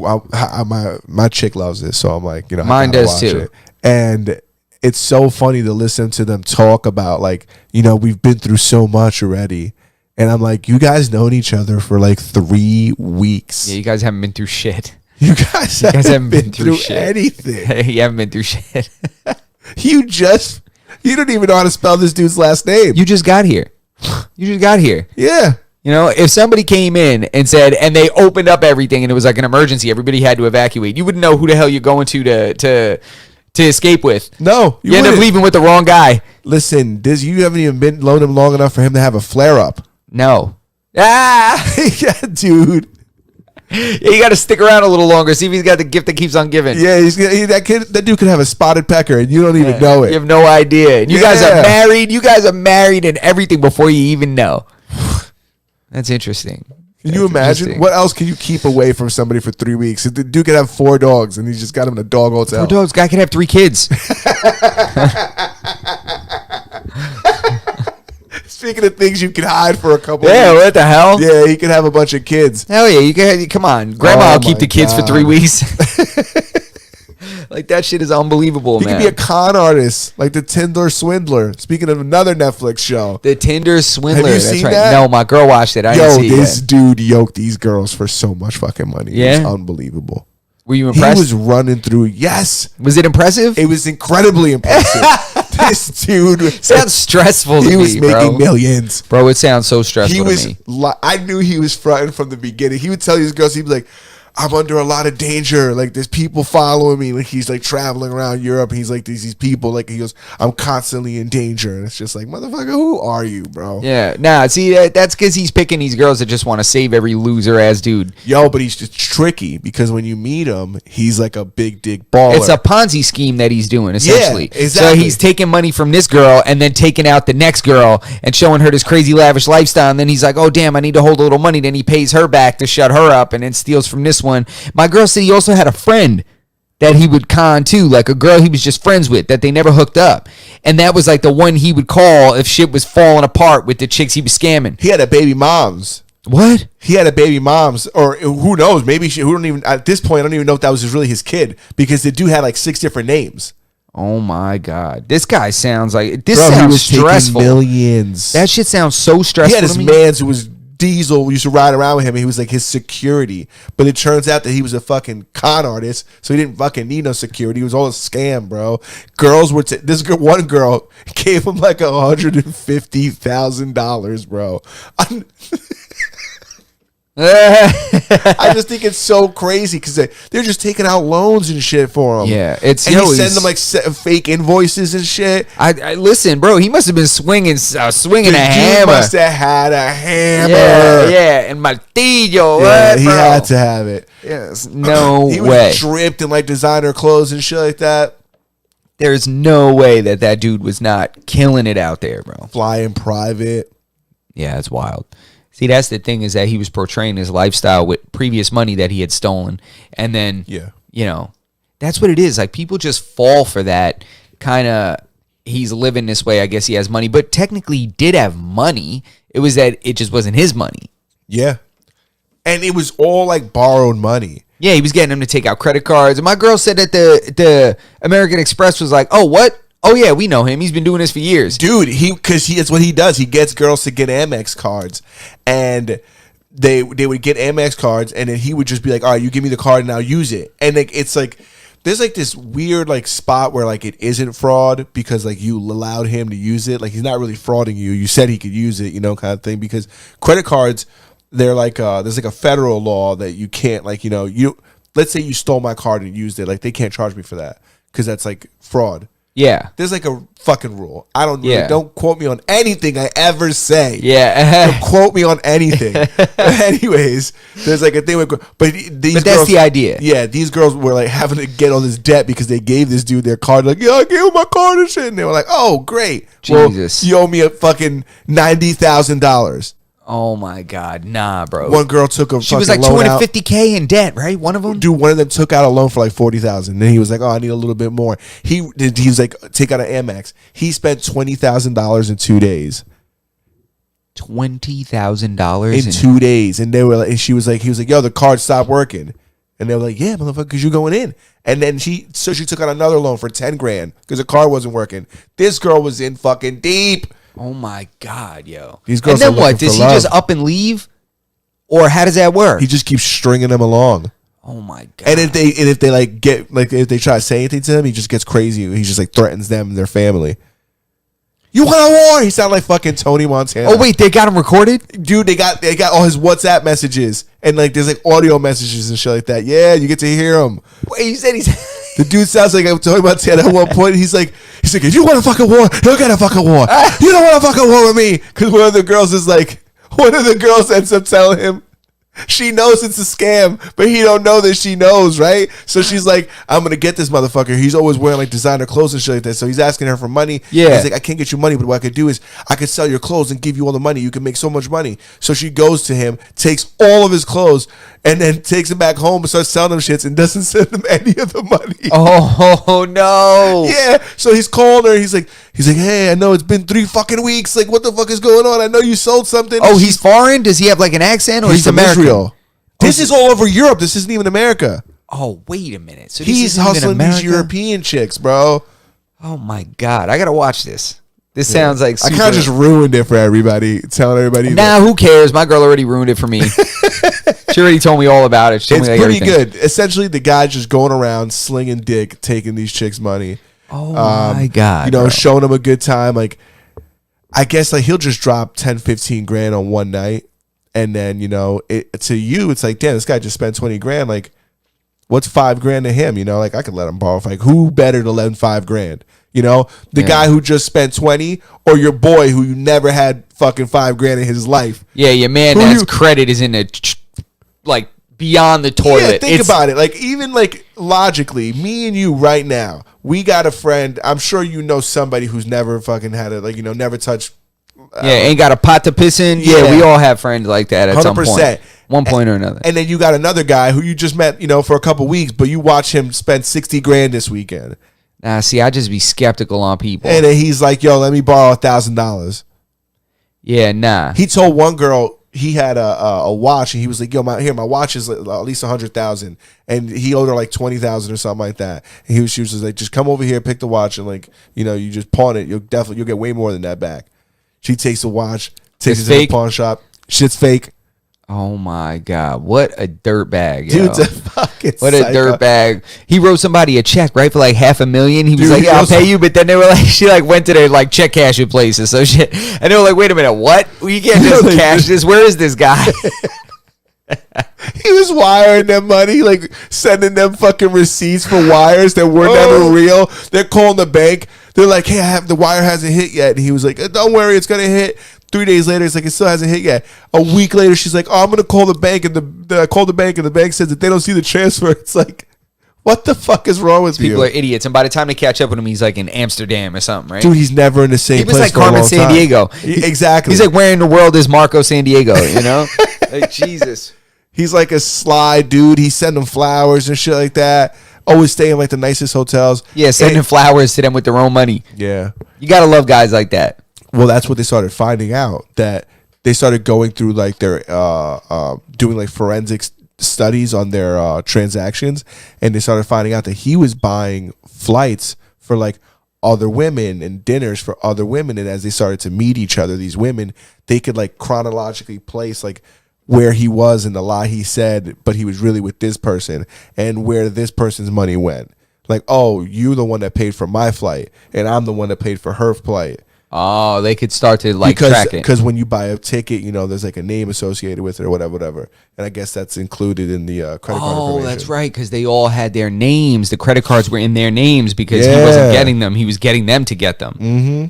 my chick loves this, so I'm like, I Mine gotta does watch too. it. And it's so funny to listen to them talk about like, we've been through so much already. And I'm like, you guys known each other for like 3 weeks. Yeah, you guys haven't been through shit. You guys haven't been through shit. anything. You haven't been through shit. You don't even know how to spell this dude's last name. You just got here. You just got here. Yeah. If somebody came in and said, and they opened up everything and it was like an emergency, everybody had to evacuate, you wouldn't know who the hell you're going to escape with. No. You end up leaving with the wrong guy. Listen, you haven't even been loaned him long enough for him to have a flare-up. No. Ah! Yeah, dude. Yeah, you got to stick around a little longer. See if he's got the gift that keeps on giving. Yeah, that dude could have a spotted pecker, and you don't even know it. You have no idea. You guys are married. You guys are married and everything before you even know. That's interesting. Can you imagine? What else can you keep away from somebody for 3 weeks? The dude could have 4 dogs, and he's just got him in a dog hotel. 4 dogs. Guy could have 3 kids. Speaking of things you can hide for a couple Yeah, weeks. what the hell? Yeah, he could have a bunch of kids. Hell yeah, you can. Come on, Grandma will keep my the kids for God. 3 weeks. Like that shit is unbelievable, He man. could be a con artist, like the Tinder Swindler. Speaking of another Netflix show. The Tinder Swindler. Have you That's seen right. that? No, my girl watched it. I didn't see This it. dude yoked these girls for so much fucking money. Yeah? It was unbelievable. Were you He impressed? was running through. Yes. Was it impressive? It was incredibly impressive. This dude sounds stressful to he me, was making bro. millions. Bro, it sounds so stressful He to was me. I knew he was fronting from the beginning. He would tell these girls, he'd be like, I'm under a lot of danger. Like, there's people following me. Like, he's like traveling around Europe. He's like, these people. Like, he goes, I'm constantly in danger. And it's just like, motherfucker, who are you, bro? Yeah, nah. See, that's because he's picking these girls that just want to save every loser ass dude. Yo, but he's just tricky because when you meet him, he's like a big dick baller. It's a Ponzi scheme that he's doing, essentially. Yeah, exactly. So he's taking money from this girl and then taking out the next girl and showing her this crazy lavish lifestyle. And then he's like, oh, damn, I need to hold a little money. Then he pays her back to shut her up and then steals from this one. My girl said he also had a friend that he would con too, like a girl he was just friends with that they never hooked up. And that was like the one he would call if shit was falling apart with the chicks he was scamming. He had a baby moms. What? He had a baby moms, or who knows? Maybe who don't even at this point. I don't even know if that was really his kid because the dude had like 6 different names. Oh my god, this guy sounds like Bro, sounds he was stressful. taking millions. That shit sounds so stressful. He had his to me. mans who was Diesel, used to ride around with him, and he was like his security. But it turns out that he was a fucking con artist, so he didn't fucking need no security. It was all a scam, bro. Girls were one girl gave him like $150,000, bro. I just think it's so crazy because they're just taking out loans and shit for him. Yeah, and he send them like fake invoices and shit. I listen, bro. He must have been swinging a Dude, hammer. Must have had a hammer. Yeah, and martillo. Yeah, what, he bro? had to have it. Yes, no he way. was dripped in like designer clothes and shit like that. There's no way that dude was not killing it out there, bro. Flying private. Yeah, it's wild. See, that's the thing is that he was portraying his lifestyle with previous money that he had stolen. And then, you know, that's what it is. Like, people just fall for that kind of, he's living this way. I guess he has money. But technically, he did have money. It was that it just wasn't his money. Yeah. And it was all, like, borrowed money. Yeah, he was getting him to take out credit cards. And my girl said that the American Express was like, oh, what? Oh, yeah, we know him. He's been doing this for years. Dude, it's what he does. He gets girls to get Amex cards. And they would get Amex cards, and then he would just be like, all right, you give me the card and I'll use it. And like, it's like, there's like this weird like spot where like it isn't fraud because like you allowed him to use it. Like, he's not really frauding you. You said he could use it, you know, kind of thing. Because credit cards, they're like, there's like a federal law that you can't, like, you know, let's say you stole my card and used it. Like, they can't charge me for that because that's like fraud. Yeah. There's like a fucking rule. I don't Yeah. don't quote me on anything I ever say. Yeah. Don't quote me on anything. Anyways, there's like a thing with but these But that's girls, the idea. Yeah, these girls were like having to get all this debt because they gave this dude their card. Like, yeah, I gave him my card and shit. And they were like, oh, great. Jesus. Well, you owe me a fucking $90,000. Oh, my God. Nah, bro. One girl took a She was fucking like loan out. $250K in debt, right? One of them? Dude, one of them took out a loan for like $40,000. Then he was like, "Oh, I need a little bit more." He was like, "Take out an Amex." He spent $20,000 in 2 days. $20,000 in 2 days, and they were like, and he was like, "Yo, the card stopped working," and they were like, "Yeah, motherfucker, because you going in." And then she took out another loan for $10,000 because the card wasn't working. This girl was in fucking deep. Oh my God, yo! These girls and are then what? looking Does for he love. just up and leave, or how does that work? He just keeps stringing them along. Oh my God! And if they like get like if they try to say anything to him, he just gets crazy. He just like threatens them and their family. You want a war? He sounded like fucking Tony Montana. Oh wait, they got him recorded, dude. They got all his WhatsApp messages and like there's like audio messages and shit like that. Yeah, you get to hear him. Wait, you said he's. The dude sounds like I'm talking about Ted at one point. He's like, if you want a fucking war, you'll get a fucking war. You don't want a fucking war with me. Because one of the girls ends up telling him she knows it's a scam, but he don't know that she knows, right? So she's like, I'm going to get this motherfucker. He's always wearing like designer clothes and shit like that. So he's asking her for money. Yeah. He's like, I can't get you money, but what I could do is I could sell your clothes and give you all the money. You can make so much money. So she goes to him, takes all of his clothes, and then takes him back home and starts selling them shits and doesn't send him any of the money. Oh no! Yeah. So he's calling her. He's like, hey, I know it's been 3 fucking weeks. Like, what the fuck is going on? I know you sold something. Oh, he's foreign? Does he have like an accent, or he's from American? Israel. This is all over Europe. This isn't even America. Oh, wait a minute. So this He's isn't even hustling these America? European chicks, bro. Oh my God! I gotta watch this. This sounds like I kind of just ruined it for everybody, telling everybody. Nah, who cares? My girl already ruined it for me. She already told me all about it. She told It's me like pretty everything. good. Essentially, the guy's just going around slinging dick, taking these chicks' money. Oh my God! You know, bro. showing them a good time. Like, I guess like he'll just drop 10, 15 grand on one night, And then, to you, it's like, damn, this guy just spent 20 grand. Like, what's $5,000 to him? Like, I could let him borrow. Like, who better to lend $5,000? The guy who just spent 20, or your boy who you never had fucking $5,000 in his life. Yeah, your man that's credit is in like beyond the toilet. Yeah, think about it. Like, even like logically, me and you right now, we got a friend. I'm sure you know somebody who's never fucking had it. Like, never touched. Ain't got a pot to piss in. Yeah, we all have friends like that at 100%. Some point. One point or another. And then you got another guy who you just met, for a couple weeks, but you watch him spend 60 grand this weekend. Nah, see, I just be skeptical on people. And then he's like, yo, let me borrow $1,000. Yeah, nah. He told one girl he had a watch, and he was like, yo, my watch is at least $100,000. And he owed her like $20,000 or something like that. And she was just like, just come over here, pick the watch, and like, you just pawn it. You'll get way more than that back. She takes the watch, takes it to the pawn shop. Shit's fake. Oh my God. What a dirtbag. Dude's a fucking What a dirtbag. He wrote somebody a check, right? For like $500,000. He was like, yeah, I'll pay you. But then they were like, she like went to their like check cashing places. So shit. And they were like, wait a minute, what? Well, you can't just cash this. Where is this guy? He was wiring them money, like sending them fucking receipts for wires that were never real. They're calling the bank. They're like, hey, the wire hasn't hit yet. And he was like, don't worry, it's going to hit. 3 days later, it's like, it still hasn't hit yet. A week later, she's like, oh, I'm going to call the bank. And I called the bank, and the bank says that they don't see the transfer. It's like, what the fuck is wrong with you? People are idiots. And by the time they catch up with him, he's like in Amsterdam or something, right? Dude, he's never in the same place. He was like Carmen San Diego. Exactly. He's like, where in the world is Marco San Diego, Like, Jesus. He's like a sly dude. He send them flowers and shit like that. Always stay in like the nicest hotels. Yeah, sending flowers to them with their own money. Yeah. You got to love guys like that. Well, that's what they started finding out, that they started going through like their doing like forensic studies on their transactions, and they started finding out that he was buying flights for like other women and dinners for other women. And as they started to meet each other, these women, they could like chronologically place like where he was and the lie he said, but he was really with this person, and where this person's money went. Like, oh, you're the one that paid for my flight, and I'm the one that paid for her flight. Oh, they could start to like track it. Because when you buy a ticket, there's like a name associated with it or whatever. And I guess that's included in the credit card information. Oh, that's right, because they all had their names. The credit cards were in their names because he wasn't getting them. He was getting them to get them. Mm-hmm.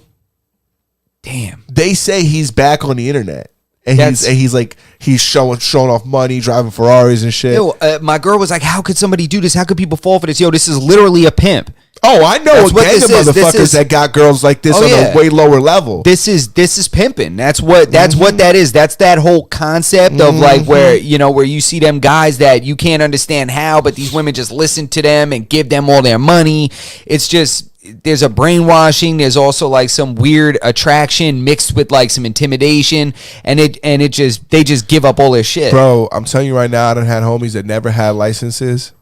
Damn. They say he's back on the internet. And he's showing off money, driving Ferraris and shit. Yo, my girl was like, how could somebody do this? How could people fall for this? Yo, this is literally a pimp. Oh, I know a gang of motherfuckers that got girls like this on a way lower level. This is pimping. That's what that is. That's that whole concept of like where you see them guys that you can't understand how, but these women just listen to them and give them all their money. It's just, there's a brainwashing. There's also like some weird attraction mixed with like some intimidation, and they just give up all their shit. Bro, I'm telling you right now, I done had homies that never had licenses,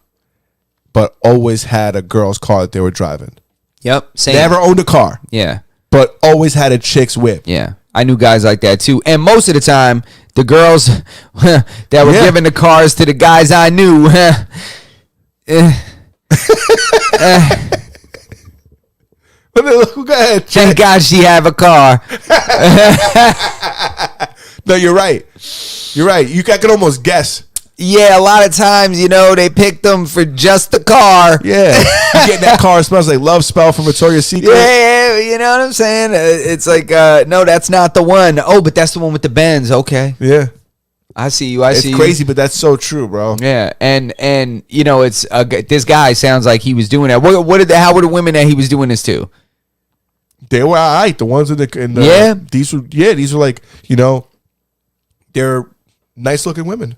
but always had a girl's car that they were driving. Yep, same. Never owned a car. Yeah, but always had a chick's whip. Yeah, I knew guys like that too, and most of the time, the girls that were giving the cars to the guys I knew. Go ahead. Thank God she have a car. No, you're right. You're right. I can almost guess. Yeah, a lot of times, they picked them for just the car. Yeah. You get that car, it smells like Love Spell from Victoria's Secret. Yeah, you know what I'm saying? It's like, no, that's not the one. Oh, but that's the one with the Benz. Okay. Yeah. I see you. It's crazy, but that's so true, bro. Yeah, and it's this guy sounds like he was doing that. How were the women that he was doing this to? They were all right. The ones in the these were like, they're nice looking women.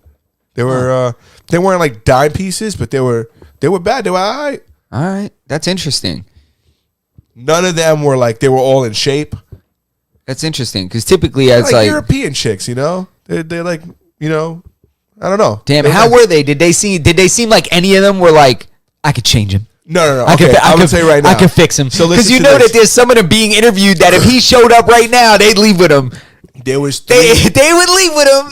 They were they weren't like dime pieces, but they were bad. They were all right. All right, that's interesting. None of them were like, they were all in shape. That's interesting because typically as like European chicks, they're like, I don't know. Damn, how were they? Did they seem like any of them were like, I could change him? No. Okay, I'm gonna say right now, I can fix him. So because that there's some of them being interviewed that if he showed up right now, they'd leave with him. There was they would leave with him.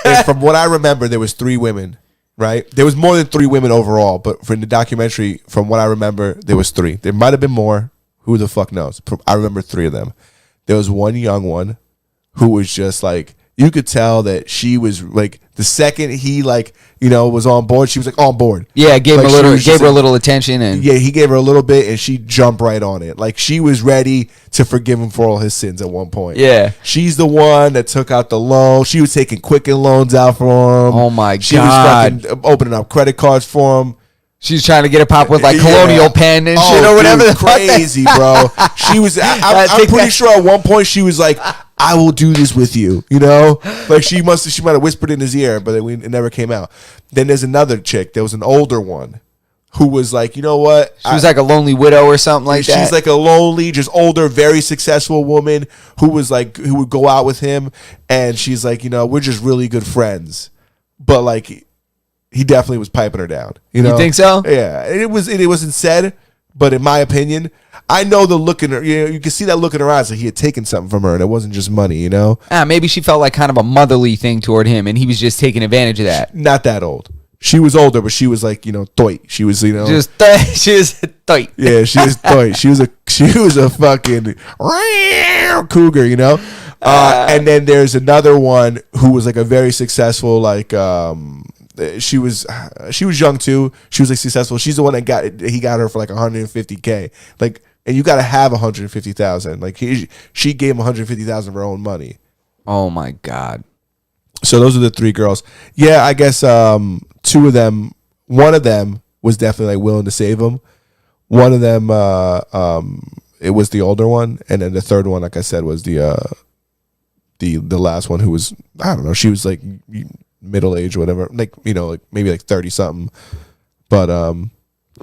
And from what I remember, there was 3 women. Right? There was more than 3 women overall, but from the documentary, from what I remember, there was 3. There might have been more. Who the fuck knows? I remember 3 of them. There was one young one who was just like, you could tell that she was like the second he like was on board, she was like on board. Yeah, gave Like, her a little attention, and yeah, he gave her a little bit, and she jumped right on it. Like she was ready to forgive him for all his sins at one point. Yeah, she's the one that took out the loan. She was taking Quicken loans out for him. Oh my God, she was fucking opening up credit cards for him. She's trying to get a pop with like Colonial Pen and shit or whatever. Dude, crazy, bro. She was. I'm pretty sure at one point she was like, "I will do this with you." Like she might have whispered in his ear, but it never came out. Then there's another chick. There was an older one who was like, you know what? She was like a lonely widow or something like that. She's like a lonely, just older, very successful woman who would go out with him, and she's like, we're just really good friends, but like. He definitely was piping her down. You think so? Yeah. It wasn't said, but in my opinion, I know the look in her. You can see that look in her eyes, like he had taken something from her, and it wasn't just money. Maybe she felt like kind of a motherly thing toward him, and he was just taking advantage of that. Not that old. She was older, but she was like toy. She was she was toy. Yeah, she was toy. She was a fucking cougar. And then there's another one who was like a very successful like. She was young too. She was like successful. She's the one that he got her for like $150K. Like, and you got to have $150,000. Like she gave him $150,000 of her own money. Oh my God. So those are the three girls. Yeah, I guess two of them. One of them was definitely like willing to save him. One of them, it was the older one, and then the third one, like I said, was the last one who was, I don't know. She was like middle age or whatever, like like maybe like 30 something, but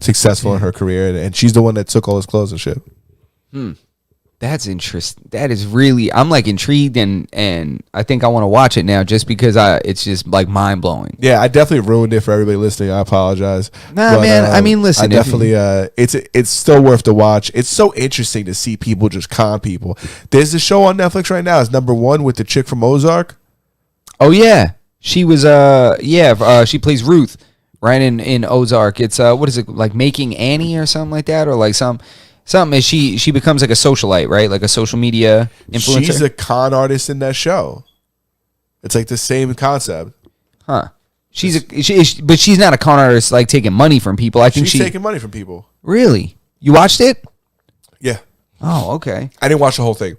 successful in her career, and she's the one that took all his clothes and shit. That's interesting. That is really, I'm like intrigued, and I think I want to watch it now just because it's just like mind blowing. Yeah, I definitely ruined it for everybody listening. I apologize. Nah, man. I mean, listen, I definitely it's still worth the watch. It's so interesting to see people just con people. There's a show on Netflix right now. It's #1 with the chick from Ozark. Oh yeah, she was she plays Ruth, right, in Ozark. It's what is it, like Making Annie or something like that, or like something is she becomes like a socialite, right, like a social media influencer. She's a con artist in that show. It's like the same concept. Huh. But she's not a con artist like taking money from people. I think she's taking money from people. Really? You watched it? Yeah. Oh, okay. I didn't watch the whole thing.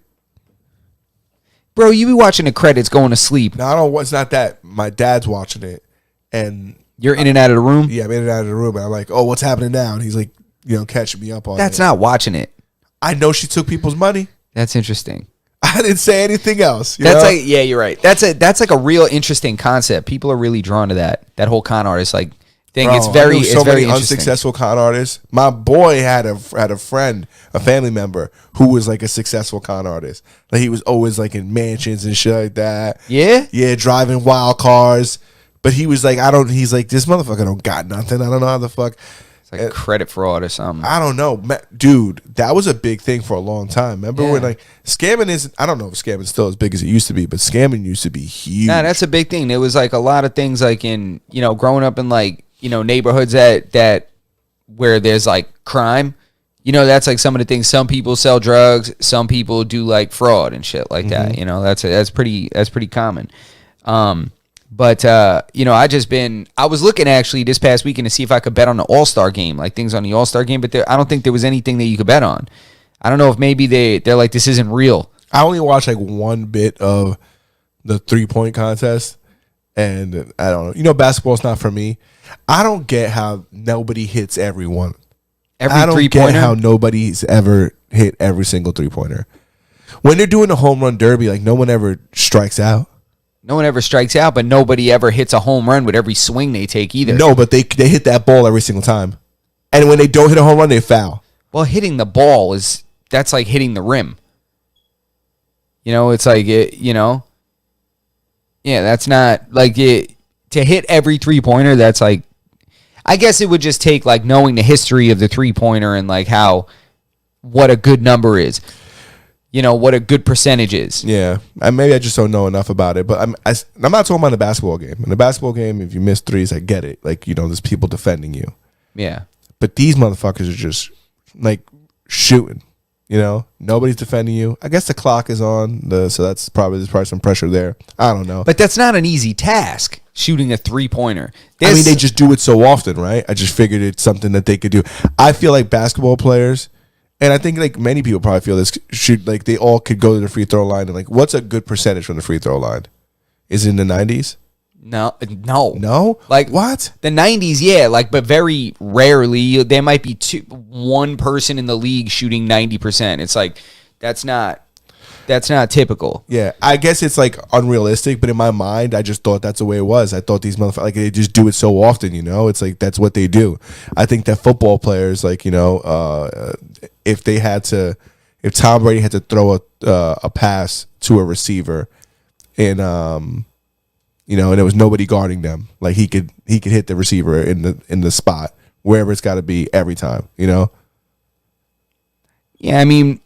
Bro, you be watching the credits going to sleep. No, I don't. It's not that. My dad's watching it, and you're in and out of the room. Yeah, I'm in and out of the room, and I'm like, "Oh, what's happening now?" And he's like, catching me up on it. That's not watching it. I know she took people's money. That's interesting. I didn't say anything else. That's like, yeah, you're right. That's like a real interesting concept. People are really drawn to that whole con artist like thing. Bro, it's very many interesting. Unsuccessful con artists. My boy had a friend, a family member who was like a successful con artist. Like he was always like in mansions and shit like that. Yeah, yeah, driving wild cars. But he was like, he's like, this motherfucker don't got nothing. I don't know how the fuck. It's like credit fraud or something. I don't know, dude. That was a big thing for a long time. Remember when like scamming is? I don't know if scamming is still as big as it used to be, but scamming used to be huge. Nah, that's a big thing. There was like a lot of things like in growing up in like neighborhoods that where there's like crime. That's like some of the things. Some people sell drugs. Some people do like fraud and shit like that. That's pretty common. But I was looking actually this past weekend to see if I could bet on the AllStar game, like things on the AllStar game, but I don't think there was anything that you could bet on. I don't know if maybe they're like, this isn't real. I only watched like one bit of the 3-point contest, and I don't know. Basketball's not for me. I don't get how nobody hits everyone. I don't get how nobody's ever hit every single 3-pointer. When they're doing a home run derby, like no one ever strikes out. No one ever strikes out, but nobody ever hits a home run with every swing they take either. No, but they hit that ball every single time. And when they don't hit a home run, they foul. Well, hitting the ball that's like hitting the rim. It's like yeah, that's not like it to hit every 3-pointer. That's like, I guess it would just take like knowing the history of the 3-pointer and like what a good number is. What a good percentage is. Yeah, maybe I just don't know enough about it. But I'm not talking about the basketball game. In the basketball game, if you miss threes, I get it. Like there's people defending you. Yeah. But these motherfuckers are just like shooting. Nobody's defending you. I guess the clock is on, so there's probably some pressure there. I don't know. But that's not an easy task, shooting a 3-pointer. I mean, they just do it so often, right? I just figured it's something that they could do. I feel like basketball players, and I think like many people probably feel this, they all could go to the free throw line. And like, what's a good percentage from the free throw line? Is it in the 90s? No. Like what? The 90s, yeah. Like, but very rarely there might be one person in the league shooting 90%. It's like that's not typical. Yeah, I guess it's like unrealistic, but in my mind, I just thought that's the way it was. I thought these motherfuckers, like, they just do it so often, It's like that's what they do. I think that football players, like, if Tom Brady had to throw a pass to a receiver, and and there was nobody guarding them, like he could hit the receiver in the spot wherever it's got to be every time, Yeah, I mean,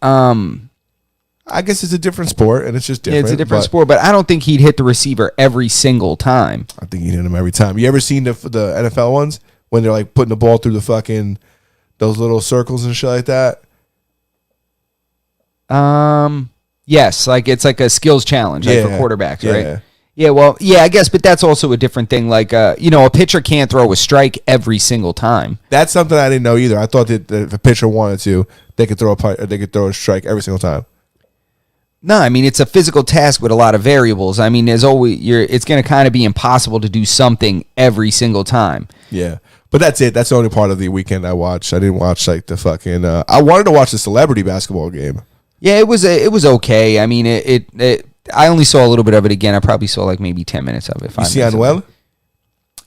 I guess it's a different sport, and it's just different. Yeah, it's a different sport, but I don't think he'd hit the receiver every single time. I think he'd hit him every time. You ever seen the NFL ones when they're like putting the ball through the fucking those little circles and shit like that? Yes, like it's like a skills challenge, like for quarterbacks, right? Yeah. Yeah, well, yeah, I guess, but that's also a different thing. Like, a pitcher can't throw a strike every single time. That's something I didn't know either. I thought that if a pitcher wanted to, they could throw a strike every single time. No, I mean, it's a physical task with a lot of variables. I mean, it's going to kind of be impossible to do something every single time. Yeah, but that's it. That's the only part of the weekend I watched. I didn't watch like the fucking. I wanted to watch the celebrity basketball game. Yeah, it was okay. I mean, I only saw a little bit of it again. I probably saw like maybe 10 minutes of it. You see Anuel?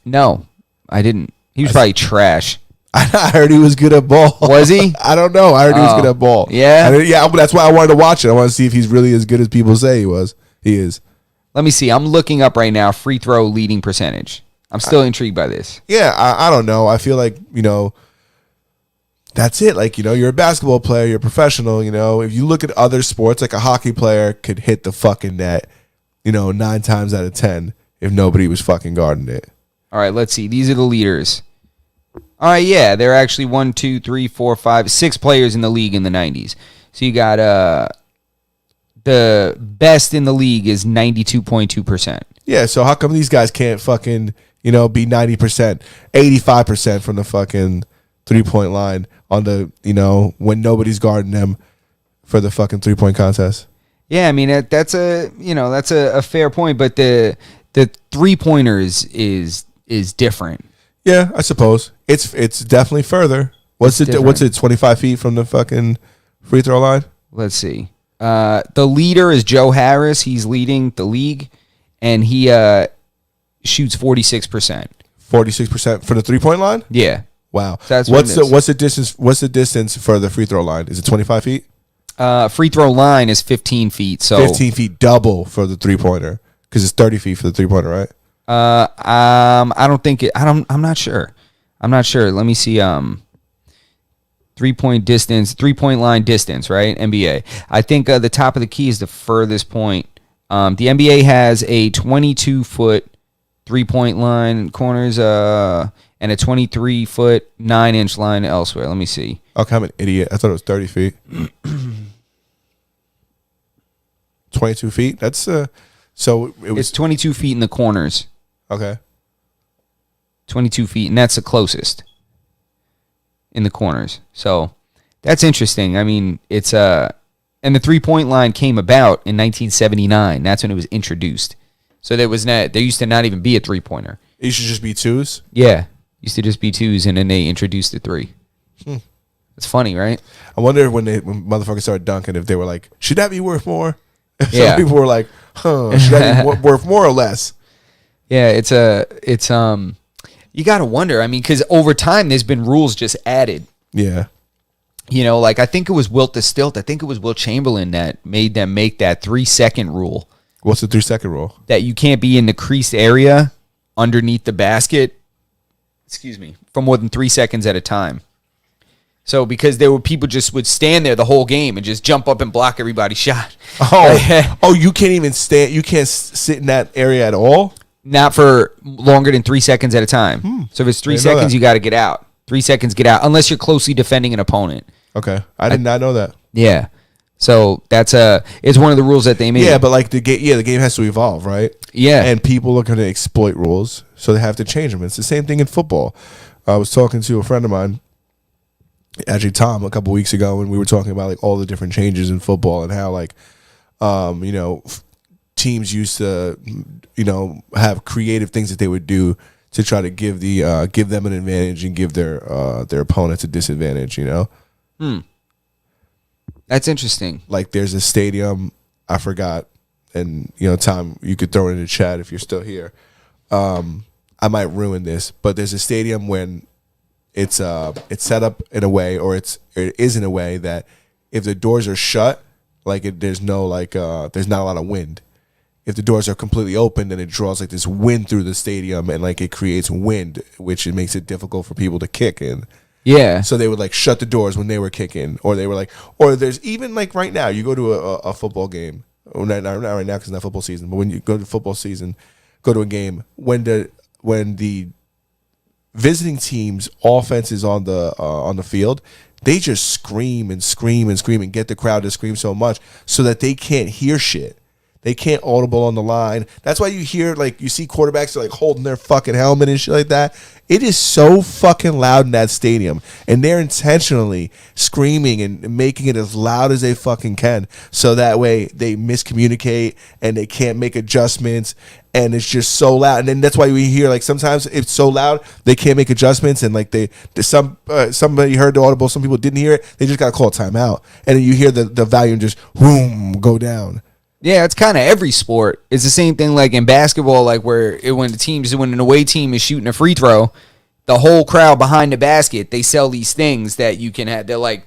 No, I didn't. He was probably trash. I heard he was good at ball. Was he? I don't know. I heard he was good at ball. Yeah? Yeah, that's why I wanted to watch it. I want to see if he's really as good as people say he was. He is. Let me see. I'm looking up right now free throw leading percentage. I'm still intrigued by this. Yeah, I don't know. I feel like, that's it. Like, you're a basketball player, you're a professional, if you look at other sports, like a hockey player could hit the fucking net, 9 times out of 10 if nobody was fucking guarding it. All right, let's see. These are the leaders. All right, yeah, there are actually 1, 2, 3, 4, 5, 6 players in the league in the 90s. So you got the best in the league is 92.2%. Yeah, so how come these guys can't fucking, be 90%, 85% from the fucking 3-point line on the, when nobody's guarding them for the fucking 3-point contest? Yeah, I mean, that's a fair point, but the 3-pointers is different. Yeah, I suppose it's definitely further. What's it? 25 feet from the fucking free throw line? Let's see. The leader is Joe Harris. He's leading the league, and he shoots 46%. 46% for the 3-point line? Yeah. Wow. So that's what's the distance? What's the distance for the free throw line? Is it 25 feet? Free throw line is 15 feet. So 15 feet double for the 3-pointer because it's 30 feet for the 3-pointer, right? I don't think it. I'm not sure. Let me see. 3-point line distance, right? NBA. I think the top of the key is the furthest point. The NBA has a 22-foot 3-point line corners, and a 23-foot 9-inch line elsewhere. Let me see. Okay, I'm an idiot. I thought it was 30 feet. 22 feet. That's so it's 22 feet in the corners. Okay. 22 feet, and that's the closest in the corners. So that's interesting. I mean, it's and the 3-point line came about in 1979. That's when it was introduced. So there used to not even be a 3-pointer. It should just be twos? Yeah. Used to just be twos, and then they introduced the 3. It's funny, right? I wonder when motherfuckers started dunking if they were like, should that be worth more? Yeah. Some people were like, should that be worth more or less? Yeah, it's you got to wonder. I mean, because over time, there's been rules just added. Yeah. Like I think it was Wilt the Stilt. I think it was Wilt Chamberlain that made them make that 3-second rule. What's the 3-second rule? That you can't be in the creased area underneath the basket, for more than 3 seconds at a time. So because there were people just would stand there the whole game and just jump up and block everybody's shot. Oh, you can't even stand. You can't sit in that area at all? Not for longer than 3 seconds at a time. So if it's 3 seconds, you got to get out. 3 seconds, get out. Unless you're closely defending an opponent. Okay, I did not know that. Yeah. So that's it's one of the rules that they made. Yeah, but like the game has to evolve, right? Yeah. And people are going to exploit rules, so they have to change them. It's the same thing in football. I was talking to a friend of mine, actually Tom, a couple weeks ago, and we were talking about like all the different changes in football and how like, teams used to, have creative things that they would do to try to give them an advantage and give their opponents a disadvantage. That's interesting. Like there's a stadium, I forgot, and Tom, you could throw it in the chat if you're still here. I might ruin this, but there's a stadium when it's set up in a way, or it is in a way that if the doors are shut, like there's not a lot of wind. If the doors are completely open, then it draws like this wind through the stadium, and like it creates wind, which it makes it difficult for people to kick in. Yeah. So they would like shut the doors when they were kicking, or they were like, or there's even like right now, you go to a football game, or not right now because it's not football season, but when you go to football season, go to a game when the visiting team's offense is on the field, they just scream and scream and scream and get the crowd to scream so much so that they can't hear shit. They can't audible on the line. That's why you see quarterbacks are like holding their fucking helmet and shit like that. It is so fucking loud in that stadium, and they're intentionally screaming and making it as loud as they fucking can, so that way they miscommunicate and they can't make adjustments, and it's just so loud. And then that's why we hear like sometimes it's so loud they can't make adjustments, and like somebody heard the audible, some people didn't hear it. They just got to call a timeout, and then you hear the volume just boom go down. Yeah, it's kind of every sport. It's the same thing like in basketball, like when an away team is shooting a free throw, the whole crowd behind the basket, they sell these things that you can have. They're like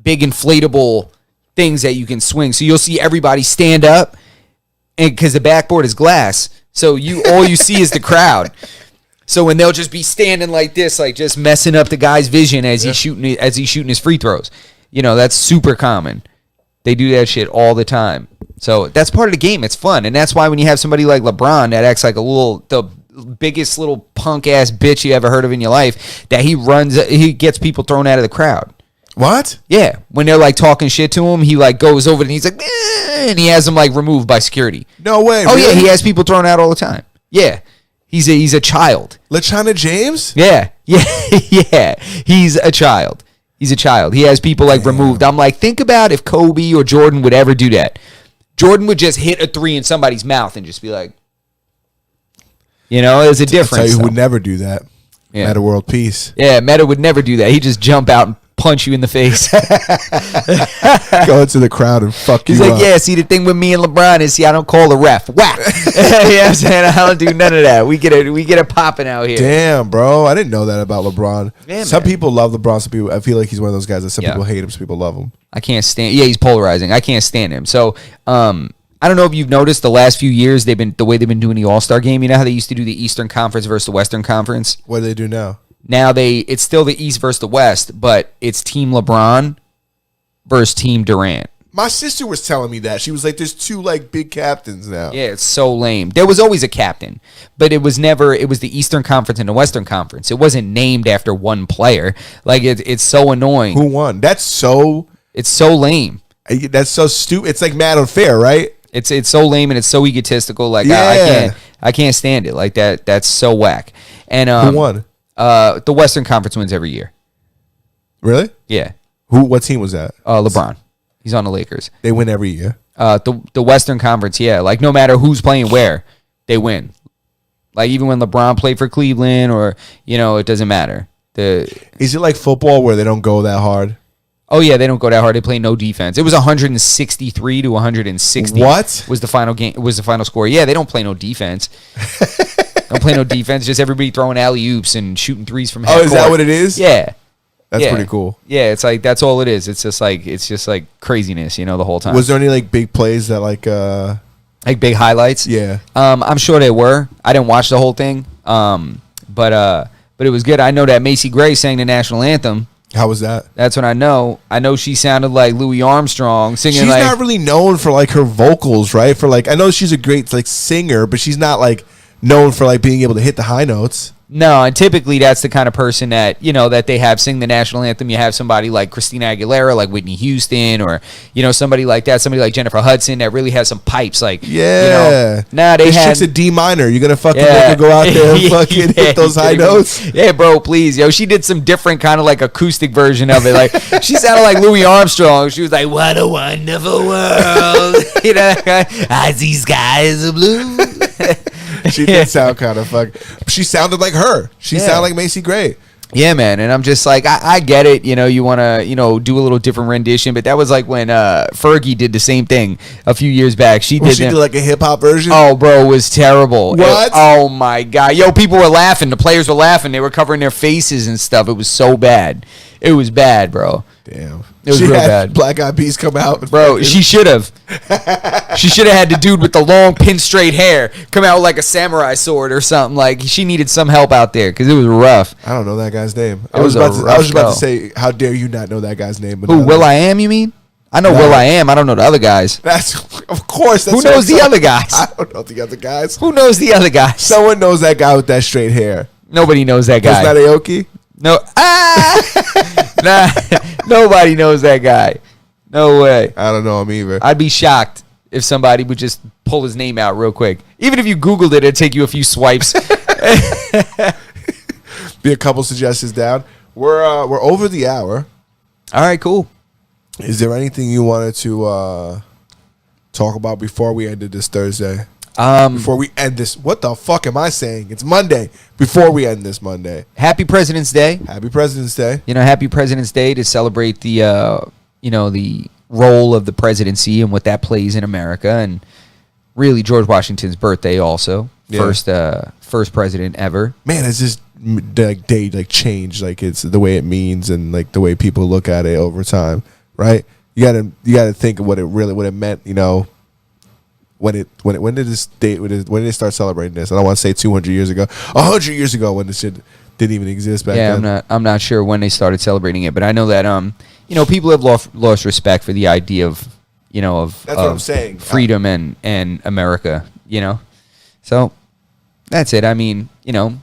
big inflatable things that you can swing. So you'll see everybody stand up, and because the backboard is glass, so all you see is the crowd. So when they'll just be standing like this, like just messing up the guy's vision as he's shooting his free throws. That's super common. They do that shit all the time. So that's part of the game. It's fun. And that's why when you have somebody like LeBron that acts like the biggest little punk ass bitch you ever heard of in your life, that he gets people thrown out of the crowd. What? Yeah. When they're like talking shit to him, he like goes over and he's like, eh, and he has them like removed by security. No way. Oh, really? yeah. He has people thrown out all the time. Yeah. He's a child. LeBron James? Yeah. Yeah. Yeah. He's a child. He's a child. He has people like removed. I'm like, think about if Kobe or Jordan would ever do that. Jordan would just hit a three in somebody's mouth and just be like, there's a difference. I'll tell you who would never do that. Yeah. Meta World Peace. Yeah, Meta would never do that. He'd just jump out and punch you in the face. Go into the crowd and fuck He's you like, up. yeah, see, the thing with me and LeBron is, I don't call the ref. Whack. You know what I'm saying? I don't do none of that. We get it popping out here. Damn, bro. I didn't know that about LeBron. Yeah, some man. people love LeBron. Some people, I feel like he's one of those guys that some people hate him, some people love him. I can't stand. Yeah, he's polarizing. I can't stand him. So, I don't know if you've noticed the last few years the way they've been doing the AllStar game. You know how they used to do the Eastern Conference versus the Western Conference? What do they do now? Now it's still the East versus the West, but it's Team LeBron versus Team Durant. My sister was telling me that. She was like, there's two like big captains now. Yeah, it's so lame. There was always a captain, but it was the Eastern Conference and the Western Conference. It wasn't named after one player. Like it's so annoying. Who won? It's so lame. That's so stupid. It's like mad unfair, right? It's so lame and it's so egotistical. Like I can't stand it. Like that. That's so whack. And who won? The Western Conference wins every year. Really? Yeah. What team was that? LeBron. He's on the Lakers. They win every year. The Western Conference, yeah. Like no matter who's playing where, they win. Like even when LeBron played for Cleveland, or it doesn't matter. Is it like football where they don't go that hard? Oh yeah, they don't go that hard. They play no defense. It was 163 to 160. What was the final game? Was the final score? Yeah, they don't play no defense. Don't play no defense. Just everybody throwing alley oops and shooting threes from half court. Is that what it is? Yeah, that's pretty cool. Yeah, it's like that's all it is. It's just like craziness, the whole time. Was there any like big plays that like big highlights? Yeah. I'm sure there were. I didn't watch the whole thing. But it was good. I know that Macy Gray sang the national anthem. How was that? That's what I know. I know she sounded like Louis Armstrong singing. She's not really known for like her vocals, right? For like, I know she's a great like singer, but she's not like known for like being able to hit the high notes. No, and typically that's the kind of person that, you know, that they have sing the national anthem. You have somebody like Christina Aguilera, like Whitney Houston, or, you know, somebody like that, somebody like Jennifer Hudson that really has some pipes. Like, Yeah. you know, nah, they This had chick's a D minor. You're gonna fucking make her go out there and fucking hit those high notes. Yeah, bro, please, yo. She did some different kind of like acoustic version of it. Like she sounded like Louis Armstrong. She was like, "What a wonderful world," you know, I see skies of blue. She did sound kind of fuck. She sounded like her. She sounded like Macy Gray. Yeah, man, and I'm just like, I get it. You know, you want to, you know, do a little different rendition, but that was like when Fergie did the same thing a few years back. She did like a hip hop version. Oh, bro, it was terrible. What? Oh my god, yo, people were laughing. The players were laughing. They were covering their faces and stuff. It was so bad. It was bad, bro. Damn. It was real bad. Black Eyed Peas come out. Bro, she should have. She should have had the dude with the long pin straight hair come out with like a samurai sword or something. Like she needed some help out there because it was rough. I don't know that guy's name. I was was just about rough to say, how dare you not know that guy's name? But Who, no, Will I Am, you mean? I know No. Will I Am. I don't know the other guys. That's of course. That's Who knows the other guys? I don't know the other guys. Who knows the other guys? Someone knows that guy with that straight hair. Nobody knows that Was guy. that Aoki? No. Nah. Nobody knows that guy. No way. I don't know him either. I'd be shocked if somebody would just pull his name out real quick. Even if you Googled it, it'd take you a few swipes. Be a couple suggestions down. We're over the hour. All right, cool. Is there anything you wanted to talk about before we ended this Thursday? Before we end this, what the fuck am I saying? It's Monday. Before we end this Monday, Happy President's Day. Happy President's Day. You know, Happy President's Day to celebrate the you know, the role of the presidency and what that plays in America, and really George Washington's birthday also. Yeah. First president ever. Man, it's just like they like change, like it's the way it means and like the way people look at it over time, right? You gotta think of what it meant, you know. When did this date? When did they start celebrating this? I don't want to say 200 years ago, 100 years ago, when this shit didn't even exist back then. Yeah, I'm not sure when they started celebrating it, but I know that you know, people have lost respect for the idea of, you know, That's what I'm saying. freedom and America, you know. So that's it. I mean, you know,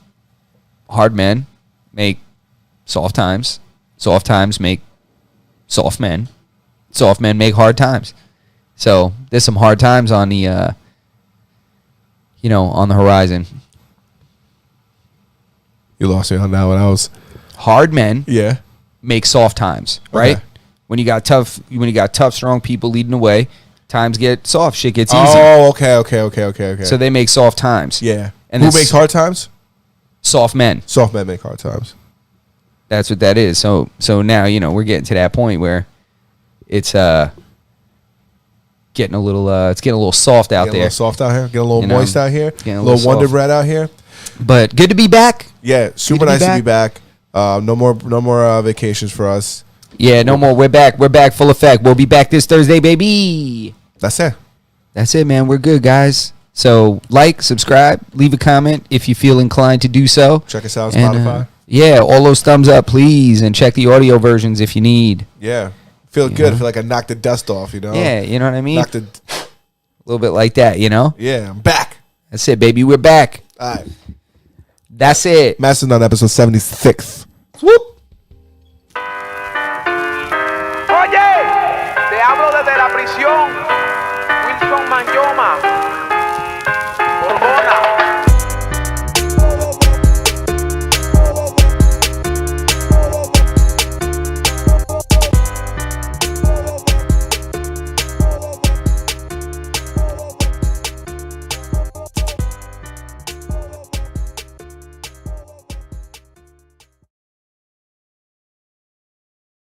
hard men make soft times. Soft times make soft men. Soft men make hard times. So there's some hard times on the, you know, on the horizon. You lost me on that one. I was Hard men yeah. make soft times, right? Okay. When you got tough, strong people leading the way, times get soft. Shit gets easy. Oh, okay. So they make soft times. Yeah. And Who this- makes hard times? Soft men. Soft men make hard times. That's what that is. So now, you know, we're getting to that point where it's getting a little soft out Getting a there. little soft out here. Getting a little You know, moist out here. getting A a little little Wonder soft. Bread out here. But good to be back. Yeah, super to be nice to be back. No more vacations for us. Yeah, no more. We're back. We're back full effect. We'll be back this Thursday, baby. That's it. That's it, man. We're good, guys. So like, subscribe, leave a comment if you feel inclined to do so. Check us out on And, Spotify. yeah, all those thumbs up, please, and check the audio versions if you need. Yeah. Feel good. I feel like I knocked the dust off, you know? Yeah, you know what I mean? Knocked the A little bit like that, you know? Yeah, I'm back. That's it, baby. We're back. All right. That's it. Mastodon episode 76. Whoop. Oye, te hablo desde la prisión.